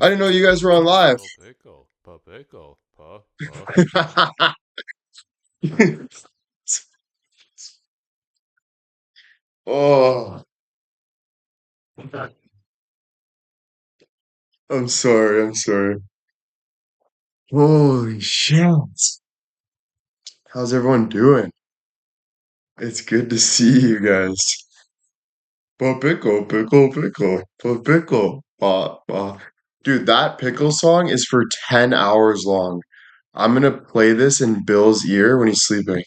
I didn't know you guys were on live. Oh, I'm sorry. I'm sorry. Holy shit. How's everyone doing? It's good to see you guys. Pa. Dude, that pickle song is for 10 hours long. I'm gonna play this in Bill's ear when he's sleeping.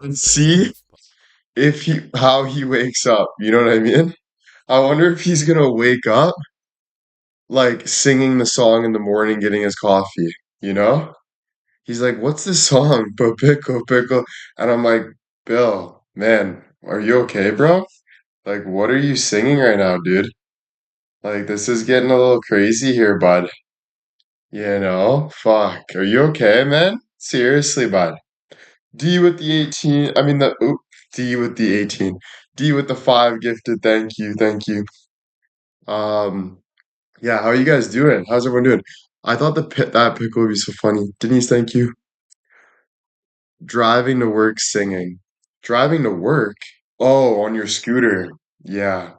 And see if he how he wakes up. You know what I mean? I wonder if he's gonna wake up like singing the song in the morning, getting his coffee, you know? He's like, "What's this song? Pickle." And I'm like, "Bill, man, are you okay, bro? Like, what are you singing right now, dude? Like, this is getting a little crazy here, bud. You know? Fuck. Are you okay, man? Seriously, bud. D with the 18. I mean, D with the 18. D with the 5 gifted. Thank you. Thank you. Um, yeah, how are you guys doing? How's everyone doing? I thought that pickle would be so funny. Denise, thank you. Driving to work singing. Driving to work? Oh, on your scooter. Yeah.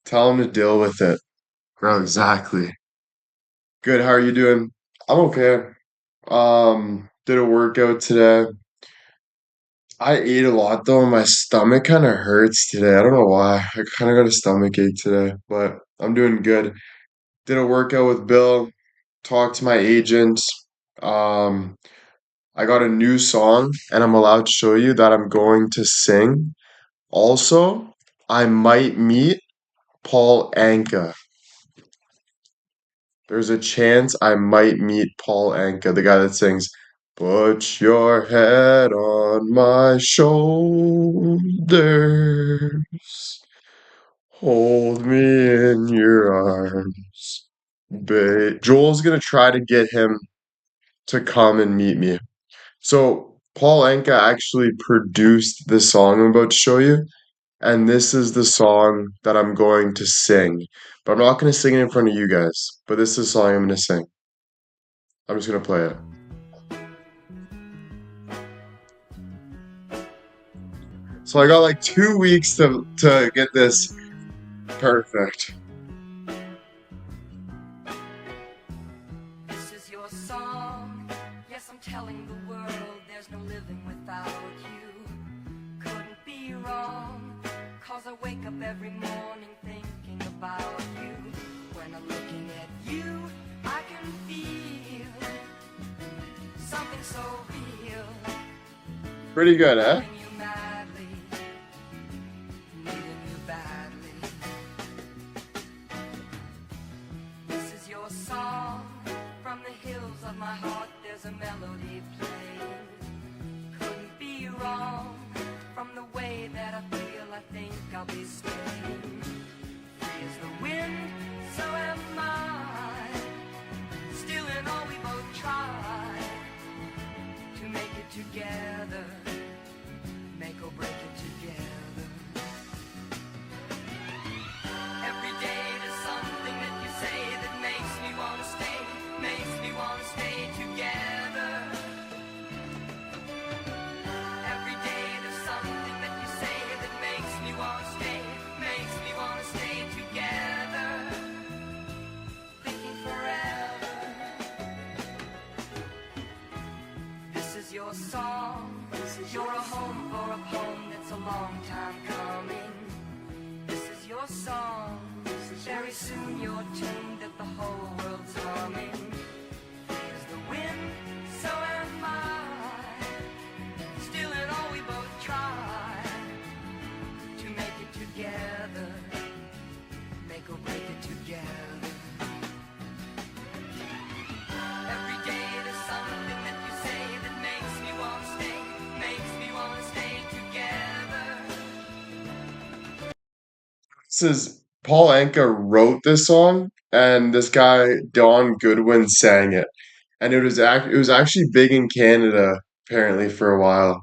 Tell him to deal with it. Bro, exactly. Good, how are you doing? I'm okay. Did a workout today. I ate a lot though, and my stomach kind of hurts today. I don't know why. I kind of got a stomach ache today, but I'm doing good. Did a workout with Bill, talked to my agent. Um, I got a new song, and I'm allowed to show you that I'm going to sing. Also, I might meet Paul Anka. There's a chance I might meet Paul Anka, the guy that sings, "Put your head on my shoulders, hold me in your arms." Joel's gonna try to get him to come and meet me. So, Paul Anka actually produced this song I'm about to show you. And this is the song that I'm going to sing. But I'm not going to sing it in front of you guys. But this is the song I'm going to sing. I'm just going to play it. So I got like 2 weeks to get this perfect. This is your song. Yes, I'm telling the world there's no living without you. Couldn't be wrong, 'cause I wake up every morning thinking about you. When I'm looking at you, I can feel something so real. Pretty good, huh? Needing you madly, needing you badly. This is your song. From the hills of my heart there's a melody playing. Couldn't be wrong. From the way that I feel I think I'll be staying. Free as the wind, so am I. Still in all we both try to make it together. Make or break it together. Every day there's something that you say that makes me want to stay. Makes me want to stay together. Every day there's something that you say that makes me want to stay. Makes me want to stay together. Thinking forever. This is your song. You're a home for a poem that's a long time coming. This is your song. Very soon your tune that the whole world's humming. Here's the wind, so am I. Still in all we both try to make it together. Make or break it together. Every day there's something that you say that makes me wanna stay, makes me wanna stay together. This is Paul Anka wrote this song, and this guy Don Goodwin sang it, and it was actually big in Canada apparently for a while.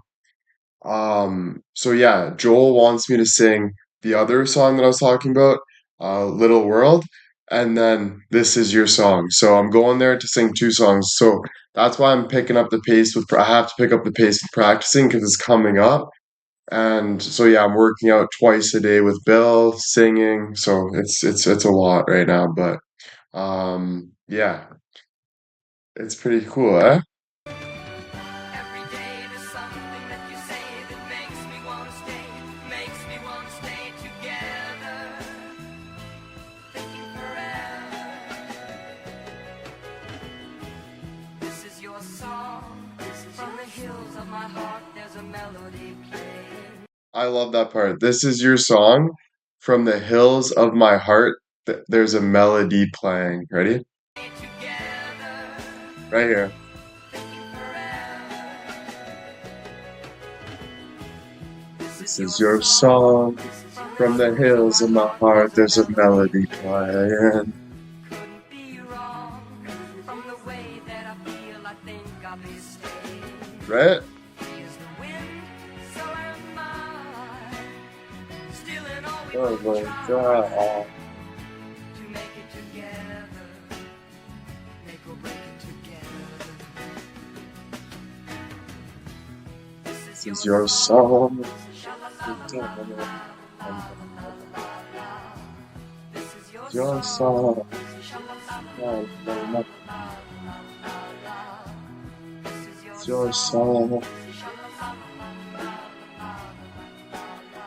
So yeah, Joel wants me to sing the other song that I was talking about, Little World, and then This Is Your Song. So I'm going there to sing two songs. So that's why I'm picking up the pace I have to pick up the pace with practicing because it's coming up. And so yeah, I'm working out twice a day with Bill, singing. So it's a lot right now, but yeah, it's pretty cool, eh? Every day there's something that you say that makes me wanna stay, makes me wanna stay together, thinking forever. This is your song, from the hills of my heart there's a melody playing. I love that part. This is your song from the hills of my heart. There's a melody playing. Ready? Stay together, Right here. thinking forever. This This is is your your song, song from the from the hills of hills my of my heart heart. there's a There's a melody melody playing. playing. Couldn't be wrong from the way that I feel. I think I'll be staying. Right? Here's the wind, so am I. Still in all we Oh both my try God. to make it together, make or break it together. This is This your is your song. song. Sha la la la la la la la la la. This is your Your song. song. Sha la la la la la la la la. This is your It's your song. song. Sha la la la la la la la.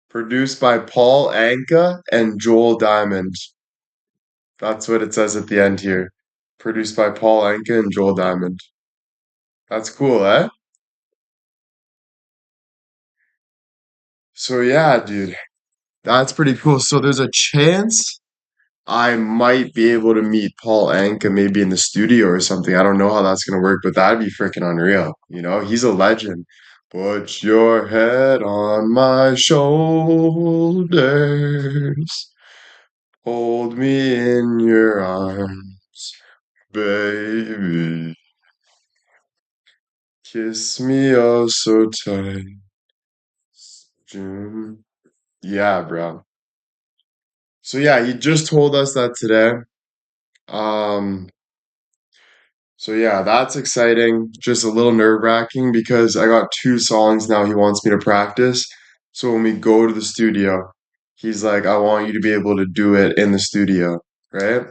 Produced by Paul Anka and Joel Diamond. That's what it says at the end here. Produced by Paul Anka and Joel Diamond. That's cool, eh? So yeah, dude, that's pretty cool. So there's a chance I might be able to meet Paul Anka maybe in the studio or something. I don't know how that's gonna work, but that'd be freaking unreal. You know, he's a legend. Put your head on my shoulders. Hold me in your arms, baby. Kiss me oh so tight. June. Yeah, bro. So yeah, he just told us that today. Um, so yeah, that's exciting. Just a little nerve-wracking because I got two songs now he wants me to practice. So when we go to the studio, he's like, I want you to be able to do it in the studio, right?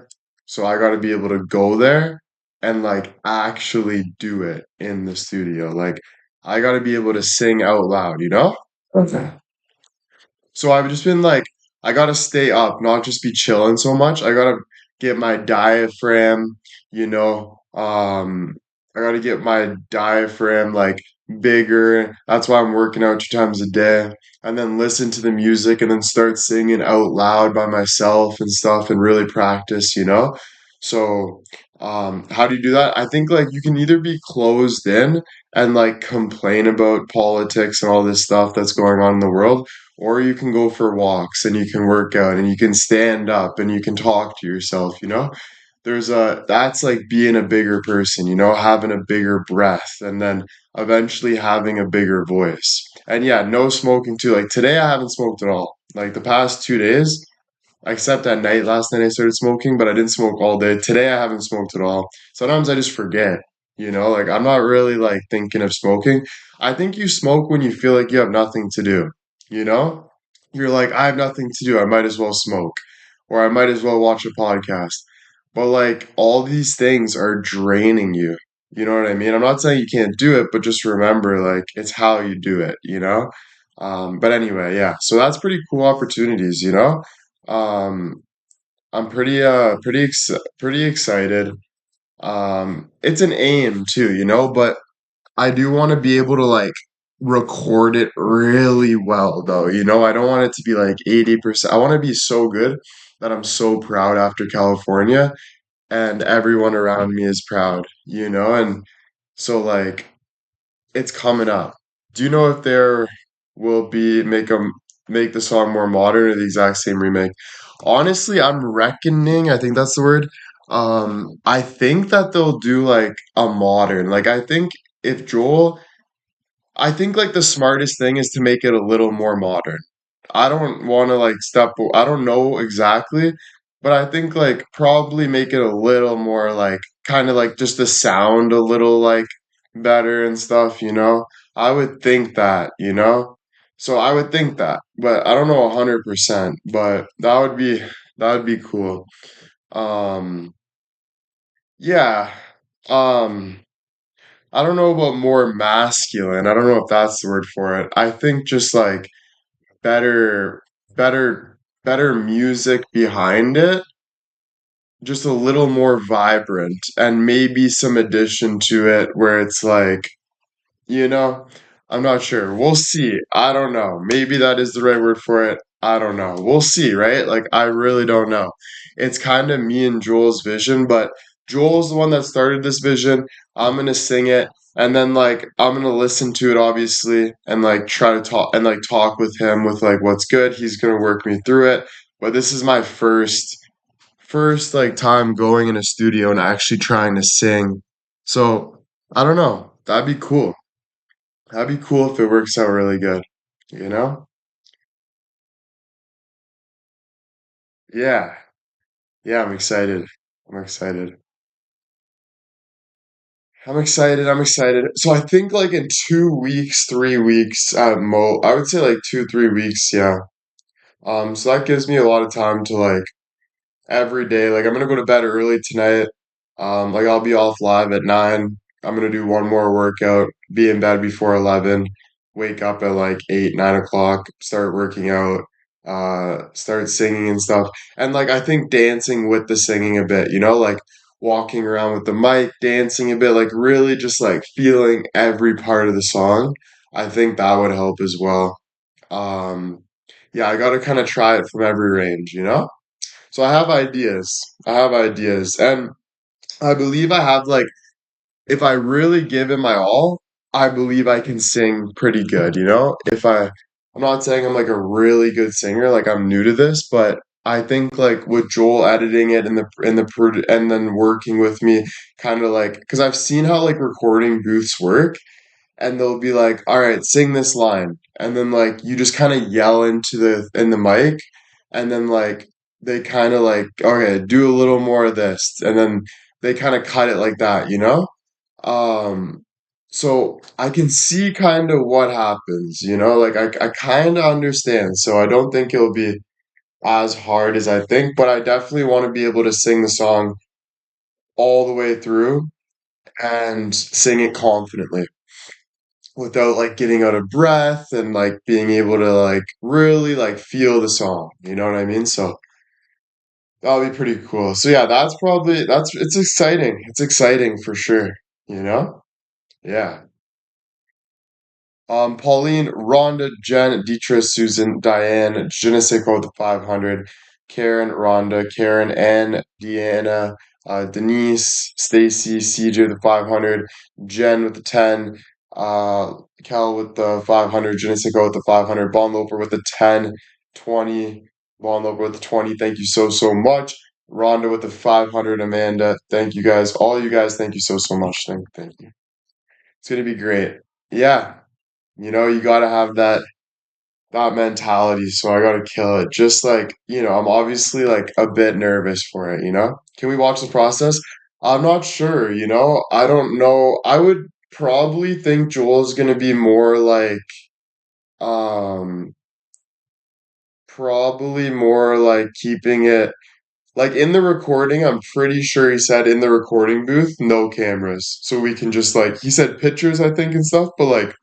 So I got to be able to go there and like actually do it in the studio. Like I got to be able to sing out loud, you know? Okay. So I've just been like, I gotta stay up, not just be chilling so much. I gotta get my diaphragm, you know, I gotta get my diaphragm like bigger. That's why I'm working out two times a day. And then listen to the music and then start singing out loud by myself and stuff and really practice, you know? So, how do you do that? I think like you can either be closed in and like complain about politics and all this stuff that's going on in the world, or you can go for walks and you can work out and you can stand up and you can talk to yourself, you know? That's like being a bigger person, you know, having a bigger breath and then eventually having a bigger voice. And yeah, no smoking too. Like today I haven't smoked at all. Like the past 2 days, except at night, last night I started smoking, but I didn't smoke all day. Today I haven't smoked at all. Sometimes I just forget, you know, like I'm not really like thinking of smoking. I think you smoke when you feel like you have nothing to do, you know? You're like, I have nothing to do. I might as well smoke, or I might as well watch a podcast. But like all these things are draining you, You know what I mean? I'm not saying you can't do it, but just remember, like, it's how you do it, you know? But anyway, yeah. So that's pretty cool opportunities, you know? Um, I'm pretty excited. It's an aim too, you know, but I do want to be able to like record it really well though, you know? I don't want it to be like 80%. I want to be so good that I'm so proud after California and everyone around me is proud, you know? And so like it's coming up. Do you know if there will be make the song more modern or the exact same remake? Honestly, I'm reckoning, I think that's the word. I think that they'll do like a modern. Like I think if Joel I think like the smartest thing is to make it a little more modern. I don't want to like I don't know exactly, but I think like probably make it a little more like kind of like just the sound a little like better and stuff, you know? I would think that, you know? So I would think that, but I don't know 100%, but that would be cool. Um yeah. Um I don't know about more masculine. I don't know if that's the word for it. I think just like better, better music behind it, just a little more vibrant, and maybe some addition to it where it's like, you know, I'm not sure. We'll see. I don't know. Maybe that is the right word for it. I don't know. We'll see, right? Like, I really don't know. It's kind of me and Joel's vision, but Joel's the one that started this vision. I'm gonna sing it, and then like I'm gonna listen to it obviously, and like try to talk with him with like what's good. He's gonna work me through it. But this is my first like time going in a studio and actually trying to sing. So I don't know. That'd be cool. That'd be cool if it works out really good, you know? Yeah. Yeah, I'm excited. I'm excited. I'm excited. I'm excited. So I think like in 2 weeks, 3 weeks at I would say like 2, 3 weeks, yeah. So that gives me a lot of time to like every day. Like I'm gonna go to bed early tonight. Like I'll be off live at 9. I'm gonna do one more workout, be in bed before 11, wake up at like 8, 9 o'clock, start working out, start singing and stuff. And like I think dancing with the singing a bit, you know, like walking around with the mic, dancing a bit, like really just like feeling every part of the song. I think that would help as well. Um, yeah, I gotta kind of try it from every range, you know? So I have ideas. I have ideas. And I believe I have like if I really give it my all, I believe I can sing pretty good, you know? I'm not saying I'm like a really good singer, like I'm new to this, but I think like with Joel editing it and and then working with me kind of like cuz I've seen how like recording booths work and they'll be like, "All right, sing this line." And then like you just kind of yell into the mic and then like they kind of like, "Okay, do a little more of this." And then they kind of cut it like that, you know? Um so I can see kind of what happens, you know? Like I kind of understand. So I don't think it'll be as hard as I think, but I definitely want to be able to sing the song all the way through and sing it confidently without like getting out of breath and like being able to like really like feel the song. You know what I mean? So that'll be pretty cool. So yeah, that's it's exciting. It's exciting for sure. You know? Yeah. Pauline, Rhonda, Jen, Deetra, Susan, Diane, Je ne sais quoi with the 500, Karen, Rhonda, Karen, Ann, Deanna, Denise, Stacy, CJ with the 500, Jen with the 10, uh, Cal with the 500, Je ne sais quoi with the 500, Bon Loper with the 10, 20, Bon Loper with the 20. Thank you so, so much. Rhonda with the 500, Amanda. Thank you guys. All you guys, thank you so, so much. Thank you. It's gonna be great. Yeah. You know, you gotta have that mentality, so I gotta kill it. Just like, you know, I'm obviously like a bit nervous for it, you know? Can we watch the process? I'm not sure, you know? I don't know. I would probably think Joel's gonna be more like um probably more like keeping it Like in the recording, I'm pretty sure he said in the recording booth, no cameras. So we can just like he said pictures, I think, and stuff, but like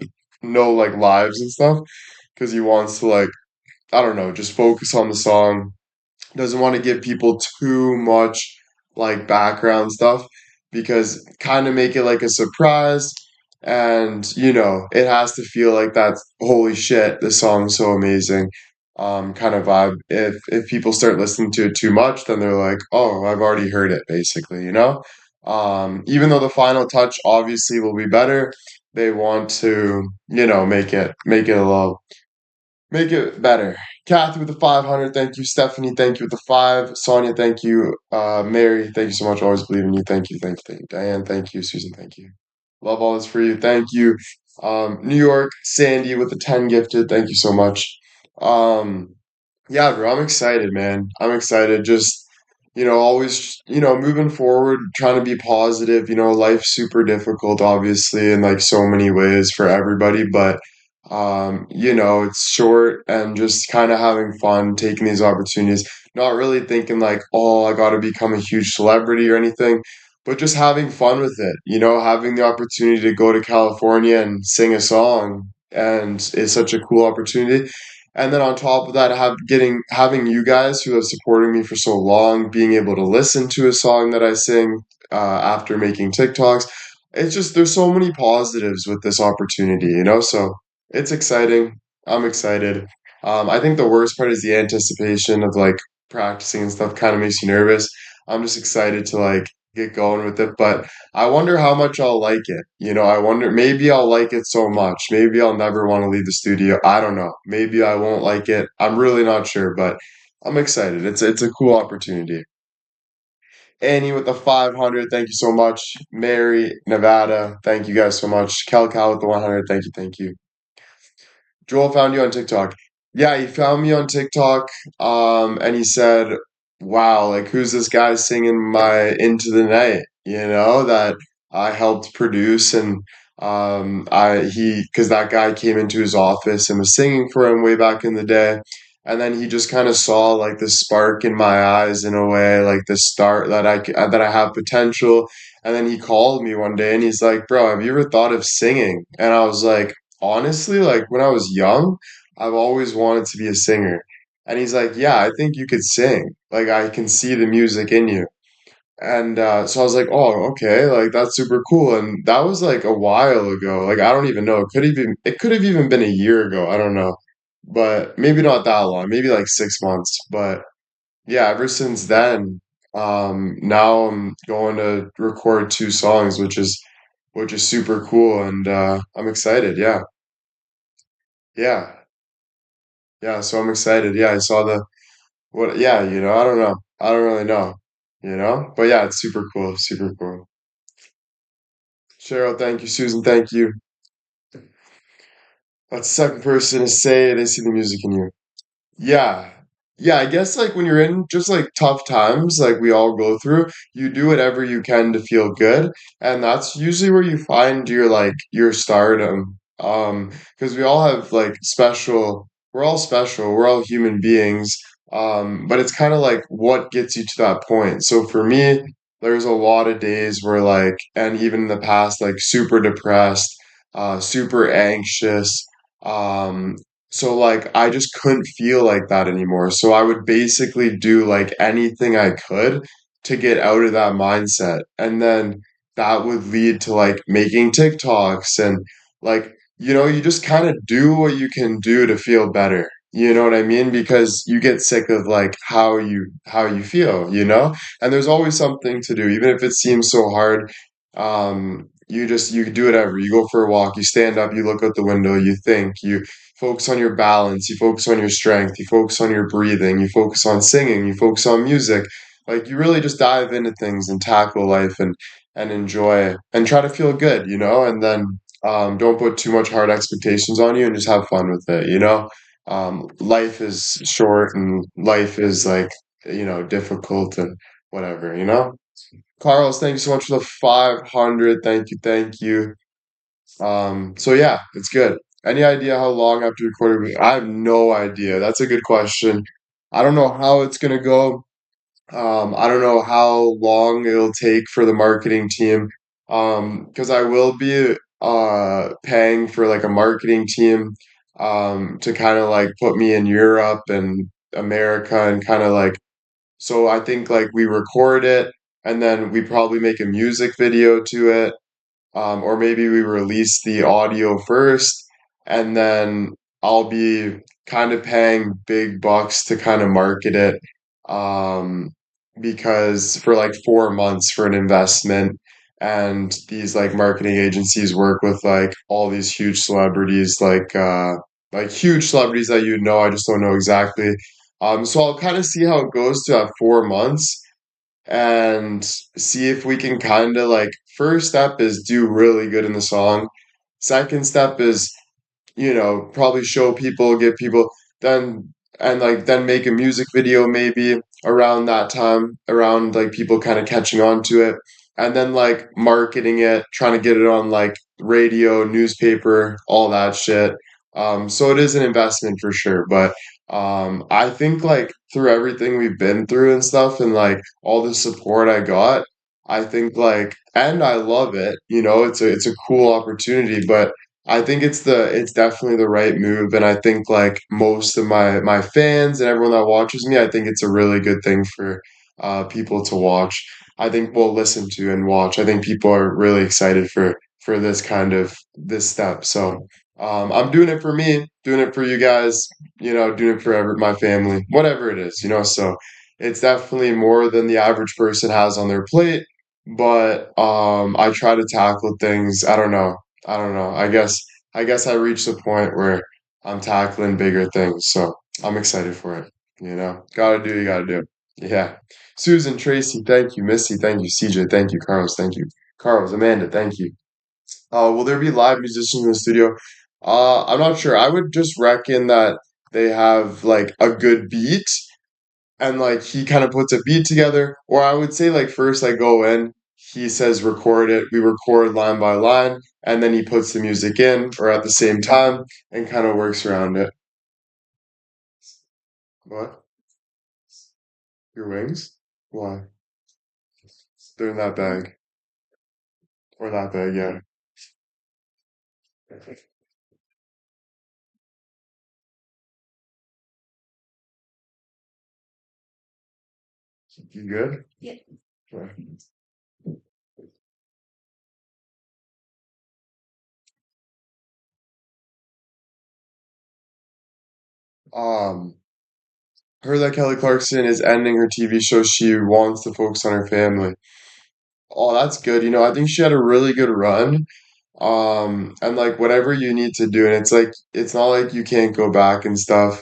no like lives and stuff. Because he wants to like, I don't know, just focus on the song, doesn't want to give people too much like background stuff because kind of make it like a surprise, and it has to feel like that's holy shit, this song's so amazing, kind of vibe. If people start listening to it too much, then they're like, oh, I've already heard it, basically, even though the final touch obviously will be better, they want to make it a little. Make it better. Kathy with the 500, thank you. Stephanie, thank you with the five. Sonia, thank you. Mary, thank you so much. Always believe in you. Thank you, thank you, thank you. Diane, thank you. Susan, thank you. Love all this for you. Thank you. New York, Sandy with the 10 gifted. Thank you so much. Um, yeah, bro, I'm excited, man. I'm excited. Just, always, moving forward, trying to be positive. Life's super difficult, obviously, in like so many ways for everybody, but it's short, and just kind of having fun, taking these opportunities, not really thinking like, oh, I got to become a huge celebrity or anything, but just having fun with it, having the opportunity to go to California and sing a song, and it's such a cool opportunity. And then on top of that, having you guys who have supported me for so long, being able to listen to a song that I sing after making TikToks, it's just there's so many positives with this opportunity, so it's exciting. I'm excited. I think the worst part is the anticipation of like practicing and stuff kind of makes you nervous. I'm just excited to like get going with it, but I wonder how much I'll like it. I wonder, maybe I'll like it so much. Maybe I'll never want to leave the studio. I don't know. Maybe I won't like it. I'm really not sure, but I'm excited. It's a cool opportunity. Annie with the 500, thank you so much. Mary, Nevada, thank you guys so much. Cal with the 100, thank you, thank you. Joel found you on TikTok. Yeah, he found me on TikTok, and he said, "Wow, like who's this guy singing my Into the Night?" That I helped produce, and because that guy came into his office and was singing for him way back in the day, and then he just kind of saw like the spark in my eyes in a way, like the start that I have potential, and then he called me one day and he's like, "Bro, have you ever thought of singing?" And I was like, honestly, like when I was young, I've always wanted to be a singer. And he's like, yeah, I think you could sing. Like I can see the music in you. And so I was like, oh, okay, like that's super cool. And that was like a while ago. Like I don't even know. It could have even been a year ago. I don't know. But maybe not that long, maybe like 6 months. But yeah, ever since then, now I'm going to record two songs, which is super cool, and I'm excited. Yeah. Yeah. Yeah, so I'm excited. Yeah, I saw the what yeah, I don't know. I don't really know, But yeah, it's super cool, super cool. Cheryl, thank you. Susan, thank you. That's the second person to say they see the music in you. Yeah. Yeah, I guess like when you're in just like tough times, like we all go through, you do whatever you can to feel good. And that's usually where you find your stardom. Because we all have like we're all special, we're all human beings. But it's kind of like what gets you to that point. So for me, there's a lot of days where like, and even in the past, like super depressed, super anxious. Um, so like I just couldn't feel like that anymore. So I would basically do like anything I could to get out of that mindset. And then that would lead to like making TikToks and like, you just kind of do what you can do to feel better. You know what I mean? Because you get sick of like how you feel, And there's always something to do, even if it seems so hard. You do whatever. You go for a walk, you stand up, you look out the window, you think, you focus on your balance, you focus on your strength, you focus on your breathing, you focus on singing, you focus on music. Like you really just dive into things and tackle life and enjoy and try to feel good, and then don't put too much hard expectations on you and just have fun with it. Life is short and life is like, difficult and whatever. Carlos, thank you so much for the 500. Thank you, thank you. So yeah, it's good. Any idea how long after recording? I have no idea. That's a good question. I don't know how it's gonna go. I don't know how long it'll take for the marketing team, because I will be paying for like a marketing team to kind of like put me in Europe and America and kind of like so I think like we record it and then we probably make a music video to it, or maybe we release the audio first, and then I'll be kind of paying big bucks to kind of market it, um, because for like 4 months for an investment, and these like marketing agencies work with like all these huge celebrities, like huge celebrities that you know, I just don't know exactly. So I'll kind of see how it goes to have 4 months and see if we can kind of like first step is do really good in the song. Second step is, probably show people, get people, then and like then make a music video maybe around that time, around like people kind of catching on to it, and then like marketing it, trying to get it on like radio, newspaper, all that shit. So it is an investment for sure, but I think like through everything we've been through and stuff, and like all the support I got, I think like, and I love it. It's a cool opportunity, but I think it's definitely the right move, and I think like most of my fans and everyone that watches me, I think it's a really good thing for people to watch. I think we'll listen to and watch. I think people are really excited for this kind of this step. So I'm doing it for me, doing it for you guys, doing it for my family, whatever it is, So it's definitely more than the average person has on their plate, but I try to tackle things. I don't know. I guess I reached a point where I'm tackling bigger things, so I'm excited for it. Gotta do, you gotta do. Yeah. Susan, Tracy, thank you. Missy, thank you. CJ, thank you. Carlos, thank you. Carlos, Amanda, thank you. Will there be live musicians in the studio? I'm not sure. I would just reckon that they have like a good beat and like he kind of puts a beat together. Or I would say like first I go in, he says record it, we record line by line, and then he puts the music in or at the same time and kind of works around it. What? Your wings? Why? They're in that bag. Or that bag, yeah. You good? Yeah. Um, Heard that Kelly Clarkson is ending her TV show. She wants to focus on her family. Oh, that's good. I think she had a really good run. And like whatever you need to do, and it's like it's not like you can't go back and stuff.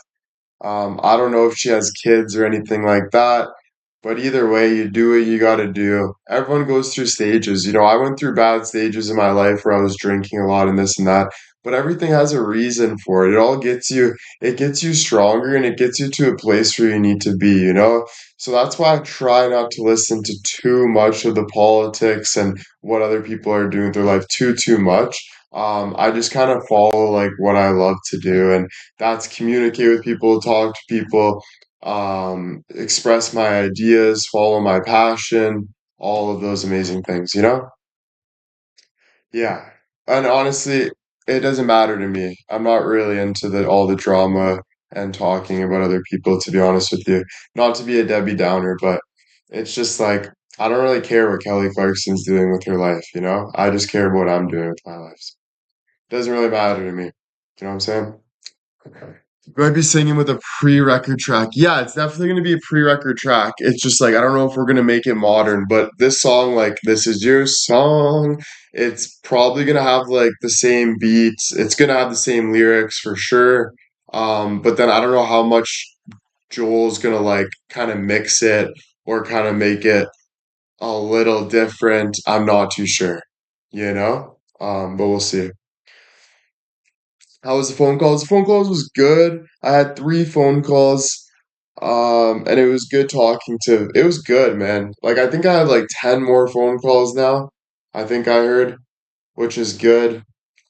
I don't know if she has kids or anything like that, but either way, you do what you gotta do. Everyone goes through stages. I went through bad stages in my life where I was drinking a lot and this and that, but everything has a reason for it. It gets you stronger and it gets you to a place where you need to be. So that's why I try not to listen to too much of the politics and what other people are doing with their life too much. I just kind of follow like what I love to do, and that's communicate with people, talk to people, express my ideas, follow my passion, all of those amazing things. Yeah. And honestly, it doesn't matter to me. I'm not really into the all the drama and talking about other people, to be honest with you. Not to be a Debbie Downer, but it's just like I don't really care what Kelly Clarkson's doing with her life. I just care about what I'm doing with my life. It doesn't really matter to me. You know what I'm saying? Okay. Might be singing with a pre-record track. Yeah, it's definitely gonna be a pre-record track. It's just like I don't know if we're gonna make it modern, but this song, like "This Is Your Song," it's probably gonna have like the same beats. It's gonna have the same lyrics for sure. But then I don't know how much Joel's gonna like kind of mix it or kind of make it a little different. I'm not too sure. But we'll see. How was the phone calls? The phone calls was good. I had 3 phone calls. And it was good talking to, it was good, man. Like, I think I have like 10 more phone calls now. I think I heard, which is good.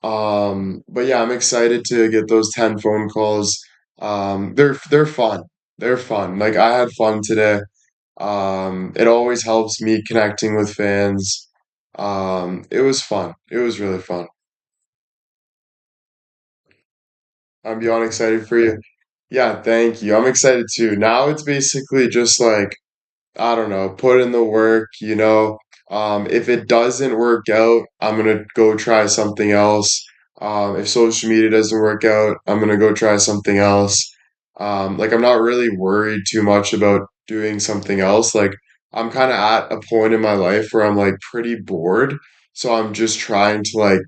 But yeah, I'm excited to get those 10 phone calls. They're fun. They're fun. Like, I had fun today. It always helps me connecting with fans. It was fun. It was really fun. I'm beyond excited for you. Yeah, thank you. I'm excited too. Now it's basically just like, I don't know, put in the work, you know. If it doesn't work out, I'm gonna go try something else. If social media doesn't work out, I'm gonna go try something else. Like I'm not really worried too much about doing something else. Like I'm kind of at a point in my life where I'm like pretty bored, so I'm just trying to like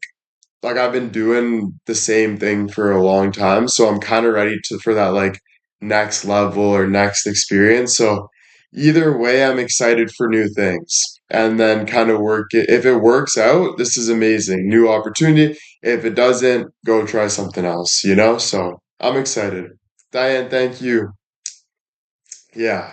I've been doing the same thing for a long time, so I'm kind of ready to for that like next level or next experience. So either way, I'm excited for new things and then kind of work it. If it works out, this is amazing. New opportunity. If it doesn't, go try something else, you know? So I'm excited. Diane, thank you. Yeah.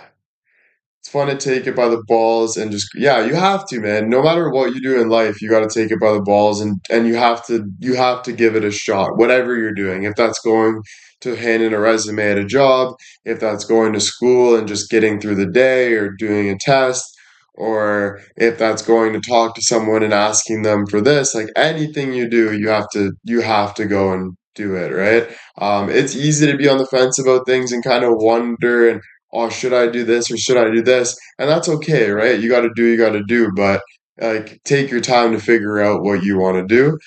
It's fun to take it by the balls and just yeah, you have to, man. No matter what you do in life, you got to take it by the balls and you have to give it a shot. Whatever you're doing, if that's going to hand in a resume at a job, if that's going to school and just getting through the day or doing a test, or if that's going to talk to someone and asking them for this, like anything you do, you have to go and do it, right? It's easy to be on the fence about things and kind of wonder and oh, should I do this or should I do this? And that's okay, right? You got to do, but like take your time to figure out what you want to do.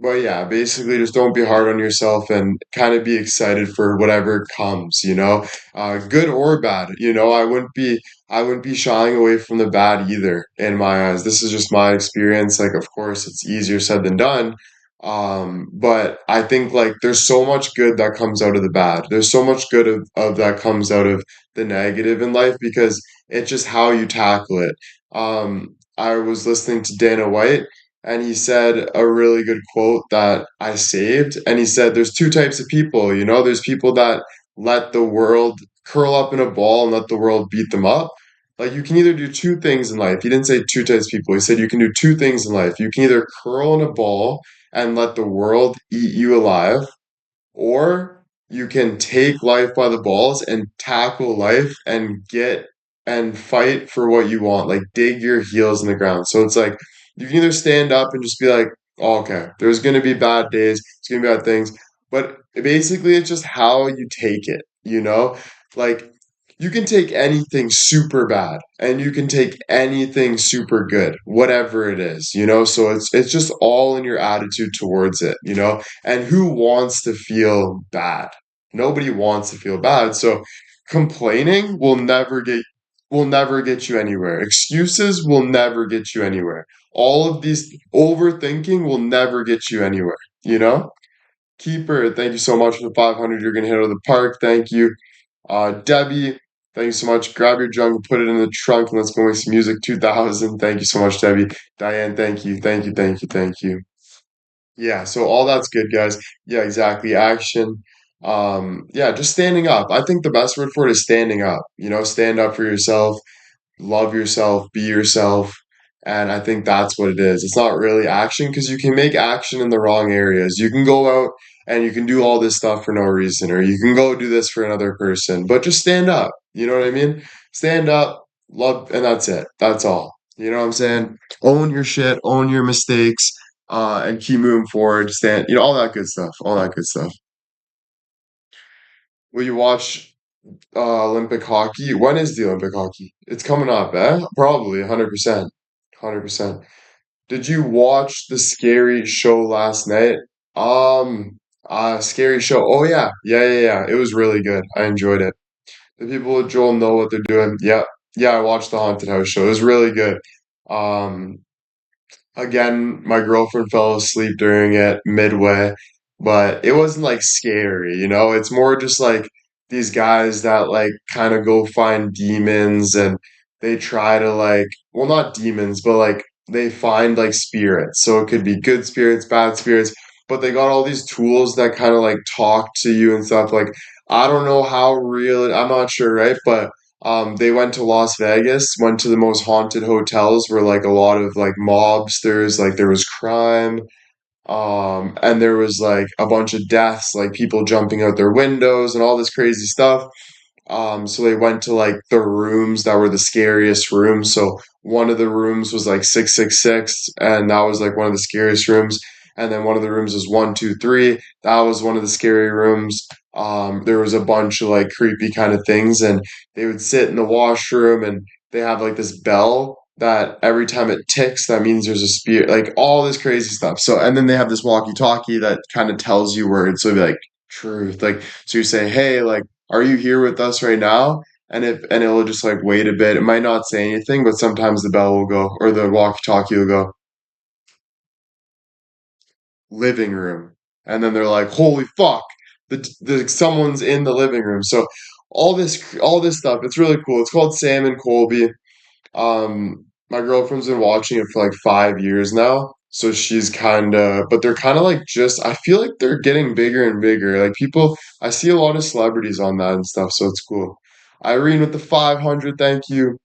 But yeah, basically just don't be hard on yourself and kind of be excited for whatever comes, you know, good or bad. You know, I wouldn't be shying away from the bad either in my eyes. This is just my experience. Like, of course, it's easier said than done. But I think like there's so much good that comes out of the bad. There's so much good of that comes out of the negative in life because it's just how you tackle it. I was listening to Dana White and he said a really good quote that I saved. And he said, there's two types of people, you know, there's people that let the world curl up in a ball and let the world beat them up. Like you can either do two things in life. He didn't say two types of people. He said you can do two things in life. You can either curl in a ball and let the world eat you alive, or you can take life by the balls and tackle life and get and fight for what you want, like dig your heels in the ground. So it's like you can either stand up and just be like, oh, okay, there's going to be bad days, it's going to be bad things, but basically it's just how you take it, you know? Like you can take anything super bad and you can take anything super good, whatever it is, you know? So it's just all in your attitude towards it, you know? And who wants to feel bad? Nobody wants to feel bad. So complaining will never get you anywhere. Excuses will never get you anywhere. All of these overthinking will never get you anywhere, you know? Keeper, thank you so much for the 500 you're going to hit out of the park. Thank you. Debbie, thank you so much. Grab your junk and put it in the trunk and let's go make some music. 2000. Thank you so much, Debbie. Diane, thank you. Thank you. Thank you. Thank you. Yeah, so all that's good, guys. Yeah, exactly. Action. Yeah, just standing up. I think the best word for it is standing up. You know, stand up for yourself, love yourself, be yourself. And I think that's what it is. It's not really action because you can make action in the wrong areas. You can go out and you can do all this stuff for no reason, or you can go do this for another person, but just stand up. You know what I mean? Stand up, love, and that's it. That's all. You know what I'm saying? Own your shit, own your mistakes, and keep moving forward. Stand, you know, all that good stuff. All that good stuff. Will you watch Olympic hockey? When is the Olympic hockey? It's coming up, eh? Probably 100%. 100%. Did you watch the scary show last night? Um, scary show. Oh yeah. Yeah, yeah, yeah. It was really good. I enjoyed it. The people with Joel know what they're doing. Yeah. Yeah, I watched the Haunted House show. It was really good. Um, Again, my girlfriend fell asleep during it midway, but it wasn't like scary, you know? It's more just like these guys that like kind of go find demons and they try to like, well, not demons, but like they find like spirits. So it could be good spirits, bad spirits, but they got all these tools that kind of like talk to you and stuff. Like, I don't know how real, I'm not sure, right? But they went to Las Vegas, went to the most haunted hotels where like a lot of like mobsters, like there was crime, and there was like a bunch of deaths, like people jumping out their windows and all this crazy stuff. So they went to like the rooms that were the scariest rooms. So one of the rooms was like 666, and that was like one of the scariest rooms. And then one of the rooms was 123. That was one of the scary rooms. There was a bunch of like creepy kind of things, and they would sit in the washroom, and they have like this bell that every time it ticks, that means there's a spirit, like all this crazy stuff. So, and then they have this walkie-talkie that kind of tells you words. So it'd be like truth, like so you say, hey, like are you here with us right now? And it'll just like wait a bit. It might not say anything, but sometimes the bell will go or the walkie-talkie will go, living room. And then they're like, holy fuck, the someone's in the living room. So all this stuff, it's really cool. It's called Sam and Colby. My girlfriend's been watching it for like 5 years now. So she's kind of, but they're kind of like just, I feel like they're getting bigger and bigger. Like people, I see a lot of celebrities on that and stuff. So it's cool. Irene with the 500, thank you.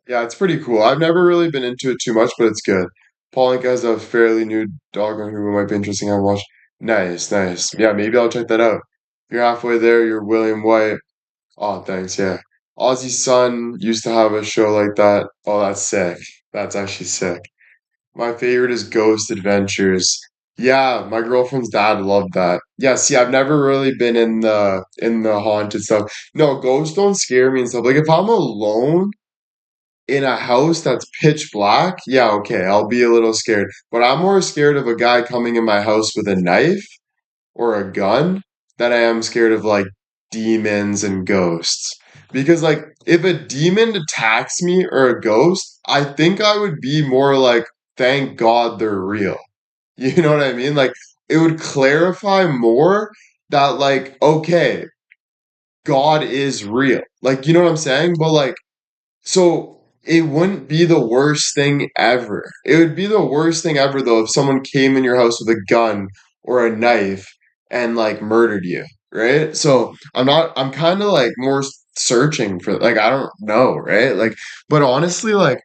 Yeah, it's pretty cool. I've never really been into it too much, but it's good. Paulinka has a fairly new dog on who might be interesting. I watch. Nice, nice. Yeah, maybe I'll check that out. You're halfway there. You're William White. Oh, thanks. Yeah. Ozzy's son used to have a show like that. Oh, that's sick. That's actually sick. My favorite is Ghost Adventures. Yeah, my girlfriend's dad loved that. Yeah, see, I've never really been in the haunted stuff. No, ghosts don't scare me and stuff. Like if I'm alone in a house that's pitch black, yeah, okay, I'll be a little scared. But I'm more scared of a guy coming in my house with a knife or a gun than I am scared of like demons and ghosts. Because like if a demon attacks me or a ghost, I think I would be more like, thank God they're real. You know what I mean? Like it would clarify more that like, okay, God is real. Like, you know what I'm saying? But like so it wouldn't be the worst thing ever. It would be the worst thing ever though if someone came in your house with a gun or a knife and like murdered you, right? So I'm kind of like more searching for like I don't know, right? Like but honestly like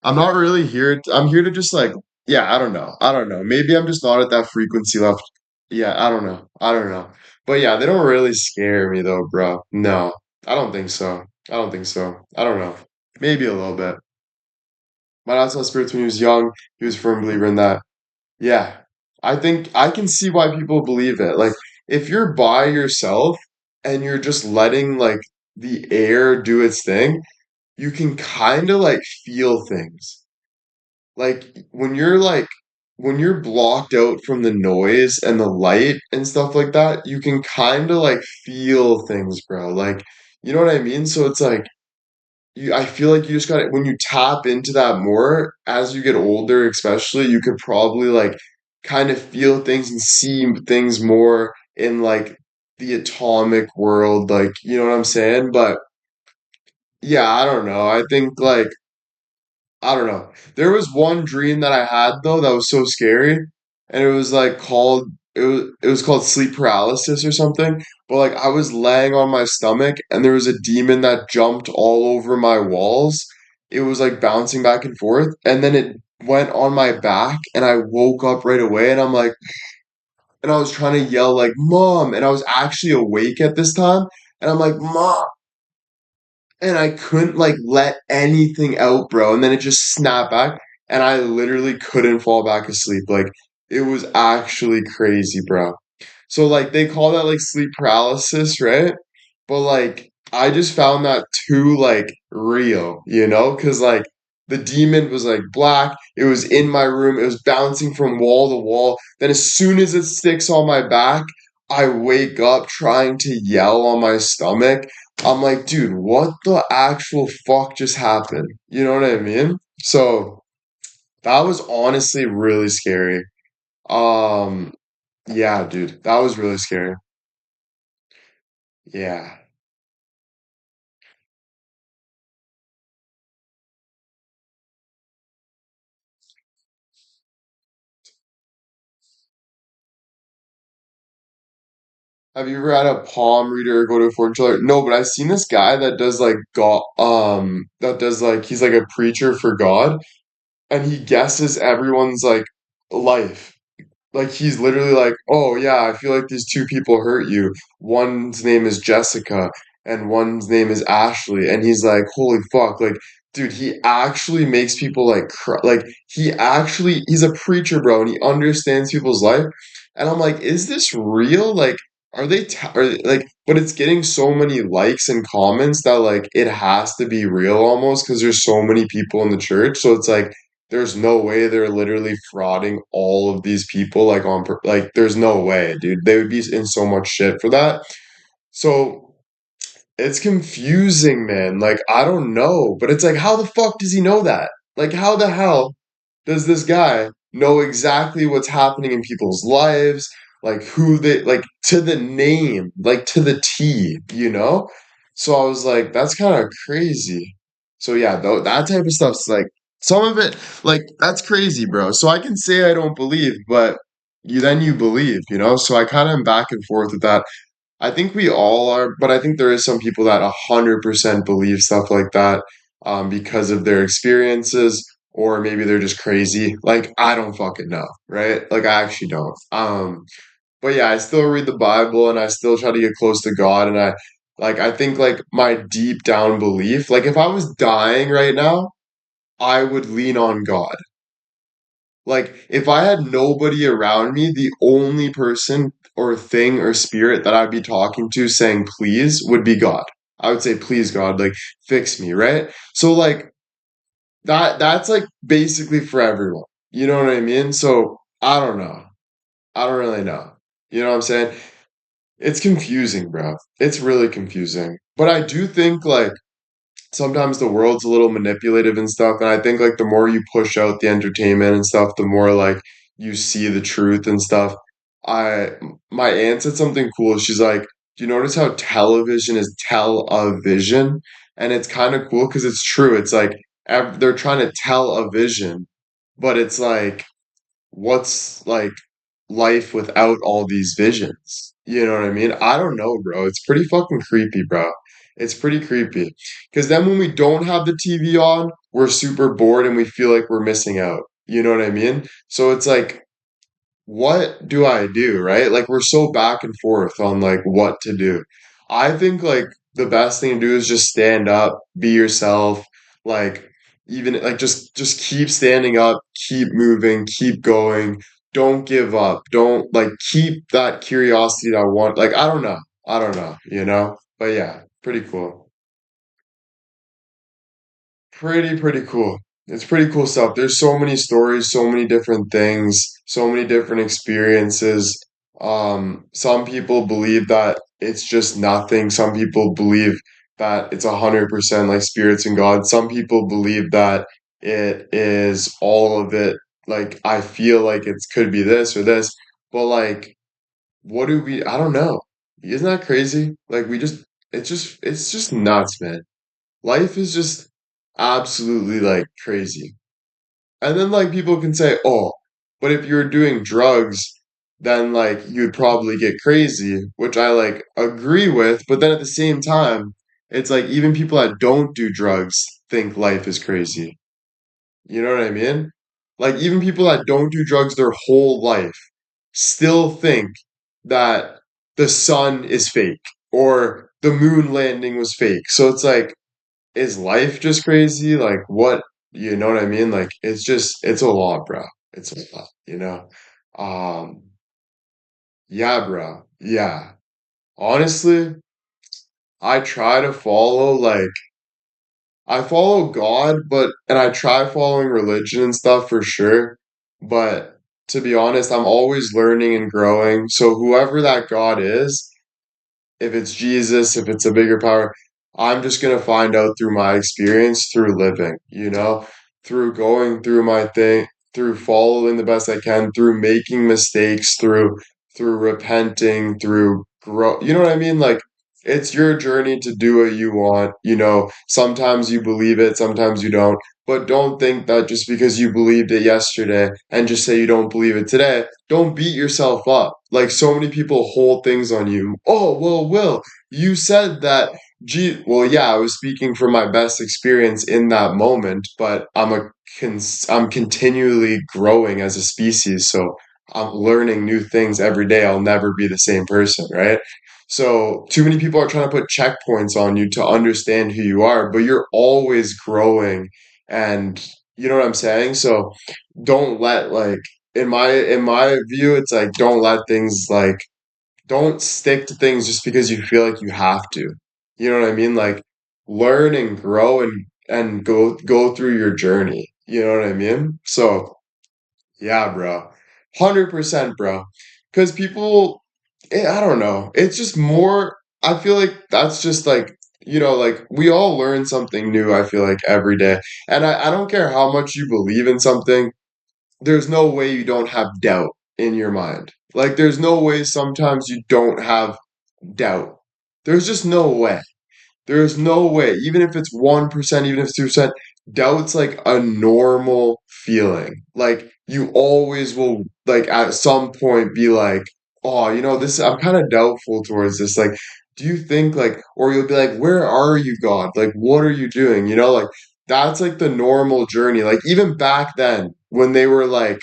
I'm not really here I'm here to just like yeah, I don't know. I don't know. Maybe I'm just not at that frequency left. Yeah, I don't know. I don't know. But yeah, they don't really scare me though, bro. No. I don't think so. I don't think so. I don't know. Maybe a little bit. My dad saw spirits when he was young. He was a firm believer in that. Yeah. I think I can see why people believe it. Like, if you're by yourself and you're just letting, like, the air do its thing, you can kind of, like, feel things. Like, when you're blocked out from the noise and the light and stuff like that, you can kind of, like, feel things, bro. Like, you know what I mean? So it's like, I feel like you just gotta when you tap into that more as you get older, especially, you could probably like kind of feel things and see things more in like the atomic world, like you know what I'm saying? But yeah, I don't know. I think like I don't know. There was one dream that I had though that was so scary, and it was like called it was called sleep paralysis or something. But like I was laying on my stomach and there was a demon that jumped all over my walls. It was like bouncing back and forth, and then it went on my back, and I woke up right away, and I'm like, and I was trying to yell like "Mom," and I was actually awake at this time, and I'm like, "Mom." And I couldn't like let anything out, bro. And then it just snapped back, and I literally couldn't fall back asleep. Like it was actually crazy, bro. So like they call that like sleep paralysis, right? But like I just found that too like real, you know? Cause like the demon was like black, it was in my room, it was bouncing from wall to wall. Then as soon as it sticks on my back, I wake up trying to yell on my stomach. I'm like, dude, what the actual fuck just happened? You know what I mean? So that was honestly really scary. Um, yeah, dude, that was really scary. Yeah. Have you ever had a palm reader or go to a fortune teller? No, but I've seen this guy that does like God, that does like he's like a preacher for God, and he guesses everyone's like life. Like he's literally like, "Oh yeah, I feel like these two people hurt you. One's name is Jessica and one's name is Ashley." And he's like, "Holy fuck." Like, dude, he actually makes people like cry. Like he's a preacher, bro, and he understands people's life. And I'm like, "Is this real? Like are they are like but it's getting so many likes and comments that like it has to be real almost because there's so many people in the church. So it's like there's no way they're literally frauding all of these people like like there's no way, dude. They would be in so much shit for that. So it's confusing, man. Like I don't know, but it's like how the fuck does he know that? Like how the hell does this guy know exactly what's happening in people's lives? Like who they like to the name, like to the T, you know? So I was like, that's kind of crazy. So yeah, though that type of stuff's like some of it, like that's crazy, bro. So I can say I don't believe, but you believe, you know? So I kind of am back and forth with that. I think we all are, but I think there is some people that 100% believe stuff like that because of their experiences, or maybe they're just crazy. Like, I don't fucking know, right? Like, I actually don't. But yeah, I still read the Bible and I still try to get close to God. And I think, like, my deep down belief, like, if I was dying right now, I would lean on God. Like, if I had nobody around me, the only person or thing or spirit that I'd be talking to saying please would be God. I would say, please, God, like, fix me, right? So, like, that's like basically for everyone. You know what I mean? So, I don't know. I don't really know. You know what I'm saying? It's confusing, bro. It's really confusing. But I do think, like, sometimes the world's a little manipulative and stuff, and I think like the more you push out the entertainment and stuff, the more like you see the truth and stuff. I my aunt said something cool. She's like, "Do you notice how television is tell-a-vision?" And it's kind of cool because it's true. It's like they're trying to tell a vision, but it's like what's like life without all these visions? You know what I mean? I don't know, bro. It's pretty fucking creepy, bro. It's pretty creepy. Because then when we don't have the TV on, we're super bored and we feel like we're missing out. You know what I mean? So it's like, what do I do, right? Like we're so back and forth on like what to do. I think like the best thing to do is just stand up, be yourself, like even like just keep standing up, keep moving, keep going. Don't give up. Don't like keep that curiosity that I want. Like I don't know. I don't know, you know? But yeah, pretty cool. Pretty cool. It's pretty cool stuff. There's so many stories, so many different things, so many different experiences. Some people believe that it's just nothing. Some people believe that it's 100% like spirits and God. Some people believe that it is all of it. Like I feel like it could be this or this, but like, what do we? I don't know. Isn't that crazy? Like we just, it's just nuts, man. Life is just absolutely like crazy. And then like people can say, "Oh, but if you're doing drugs, then like you'd probably get crazy," which I like agree with, but then at the same time, it's like even people that don't do drugs think life is crazy. You know what I mean? Like even people that don't do drugs their whole life still think that the sun is fake or the moon landing was fake. So it's like is life just crazy? Like what, you know what I mean? Like it's a lot, bro. It's a lot, you know? Um, yeah, bro. Yeah. Honestly, I try to follow like I follow God, but and I try following religion and stuff for sure. But to be honest, I'm always learning and growing. So whoever that God is, if it's Jesus, if it's a bigger power, I'm just gonna find out through my experience, through living, you know, through going through my thing, through following the best I can, through making mistakes, through repenting, through grow. You know what I mean? Like it's your journey to do what you want. You know, sometimes you believe it, sometimes you don't. But don't think that just because you believed it yesterday and just say you don't believe it today, don't beat yourself up. Like so many people hold things on you. Oh, well, Will, you said that well, yeah, I was speaking from my best experience in that moment, but I'm continually growing as a species, so I'm learning new things every day. I'll never be the same person, right? So too many people are trying to put checkpoints on you to understand who you are, but you're always growing, and you know what I'm saying? So don't let like in my view, it's like don't let things like don't stick to things just because you feel like you have to. You know what I mean? Like learn and grow and go through your journey. You know what I mean? So yeah, bro. 100%, bro. Because people, I don't know. It's just more, I feel like that's just like, like we all learn something new, I feel like every day. And I don't care how much you believe in something, there's no way you don't have doubt in your mind. Like, there's no way sometimes you don't have doubt. There's just no way. There's no way. Even if it's 1%, even if it's 2%, doubt's like a normal feeling. Like, you always will, like, at some point be like, oh, this, I'm kind of doubtful towards this. Like, do you think, like, or you'll be like, where are you, God? Like, what are you doing? Like, that's like the normal journey. Like, even back then, when they were like,